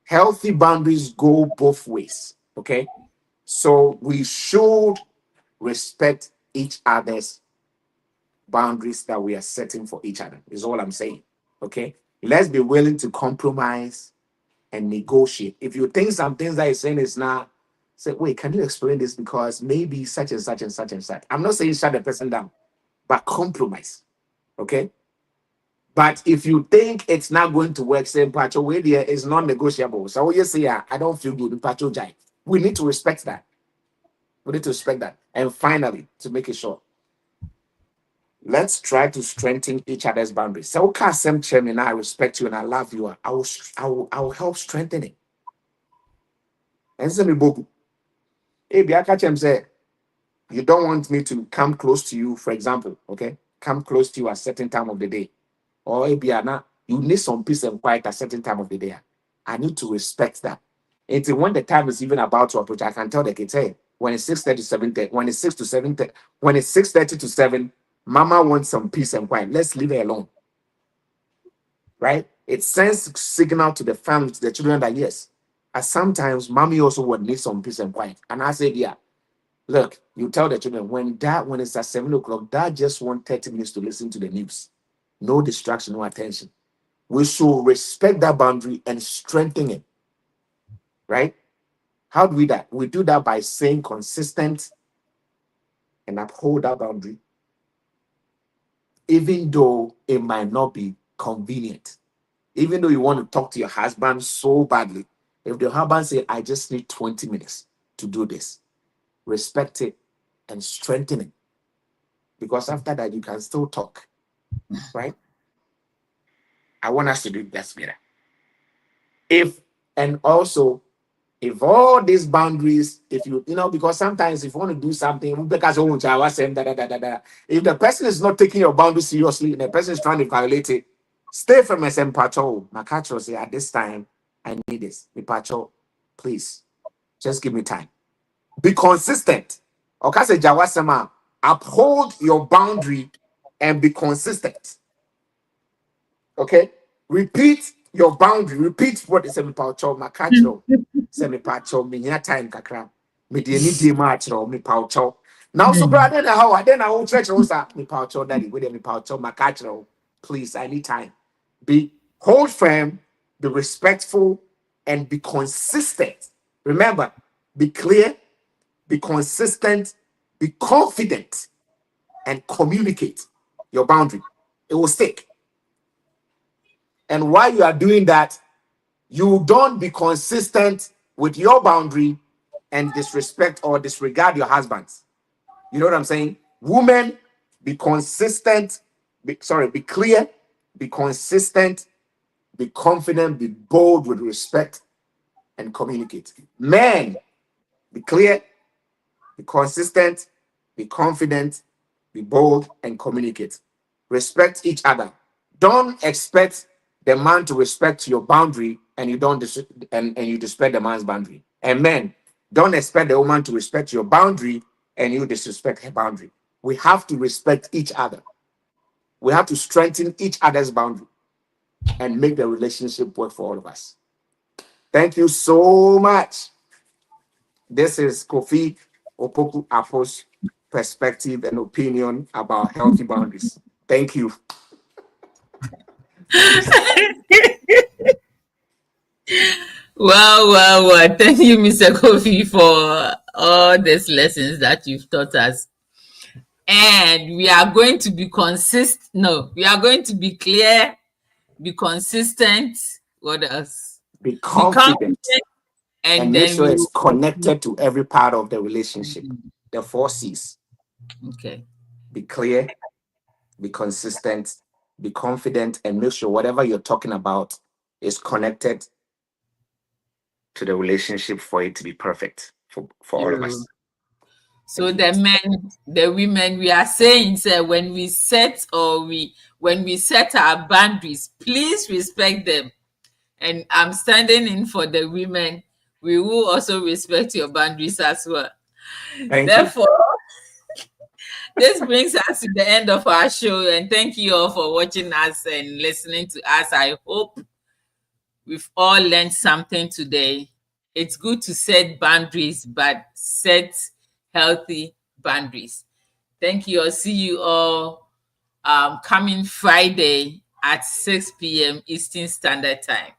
Healthy boundaries go both ways. Okay. So we should respect each other's boundaries that we are setting for each other, is all I'm saying. Okay. Let's be willing to compromise and negotiate. If you think some things that you're saying is not, say, wait, can you explain this? Because maybe such and such and such and such. I'm not saying shut the person down, but compromise. Okay. But if you think it's not going to work, say Pacho way there is non-negotiable. So you say, yeah, I don't feel good, Pacho Jai. We need to respect that. We need to respect that. And finally, to make it short, let's try to strengthen each other's boundaries. So Kasem Chairman, I respect you and I love you. I will help strengthen it. And say me boku. Hey, Biaka Chem say, you don't want me to come close to you, for example, okay? Come close to you at a certain time of the day. Or maybe you need some peace and quiet at a certain time of the day. I need to respect that. Until when the time is even about to approach, I can tell the kids, hey, when it's 6:30 to 7:30, when it's 6 to 7:30, when it's 6:30 to 7, mama wants some peace and quiet. Let's leave her alone. Right? It sends signal to the family, to the children that yes. And sometimes mommy also would need some peace and quiet. And I said, yeah, look, you tell the children when it's at 7 o'clock, dad just want 30 minutes to listen to the news. No distraction, no attention. We should respect that boundary and strengthen it. Right? How do we do that? We do that by staying consistent and uphold that boundary, even though it might not be convenient. Even though you want to talk to your husband so badly, if the husband say, I just need 20 minutes to do this, respect it and strengthen it. Because after that, you can still talk, right? I want us to do that together. If and also If all these boundaries, if you know, because sometimes if you want to do something, because if the person is not taking your boundaries seriously and the person is trying to violate it, stay from SM Patrol. My catch will say at this time, I need this. Me Patrol, please, just give me time. Be consistent. Okay, say Jawasema, uphold your boundary and be consistent. Okay, repeat your boundary. Repeat what is semi-paucho, my catcho, semi-paucho, me near time kakra, me de ni de macho, me paucho. Now, so brother, how I then I will church also me paucho, daddy, with me paucho, my catcho. Please, I need time. Be hold firm, be respectful, and be consistent. Remember, be clear, be consistent, be confident, and communicate your boundary. It will stick. And while you are doing that, you don't be consistent with your boundary and disrespect or disregard your husbands. You know what I'm saying? Women, be consistent, be clear, be consistent, be confident, be bold with respect, and communicate. Men, be clear, be consistent, be confident, be bold, and communicate. Respect each other. Don't expect the man to respect your boundary and you don't and you disrespect the man's boundary. And men, don't expect the woman to respect your boundary and you disrespect her boundary. We have to respect each other. We have to strengthen each other's boundary and make the relationship work for all of us. Thank you so much. This is Kofi Opoku Apo's perspective and opinion about healthy boundaries. Thank you. Well. Thank you, Mr. Kofi, for all these lessons that you've taught us. And we are going to be consistent. No, we are going to be clear, be consistent. What else? Be confident. And make then sure it's connected to every part of the relationship. The 4 C's. Okay. Be clear, be consistent, be confident, and make sure whatever you're talking about is connected to the relationship for it to be perfect for all of us. So the men, the women, we are saying, sir, when we set our boundaries, please respect them. And I'm standing in for the women. We will also respect your boundaries as well. Therefore, this brings us to the end of our show. And thank you all for watching us and listening to us. I hope we've all learned something today. It's good to set boundaries, but set healthy boundaries. Thank you. I'll see you all coming Friday at 6 p.m. Eastern Standard Time.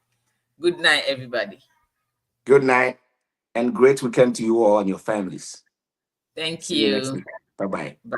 Good night, everybody. Good night and great weekend to you all and your families. Thank See you next you. week. Bye-bye. Bye.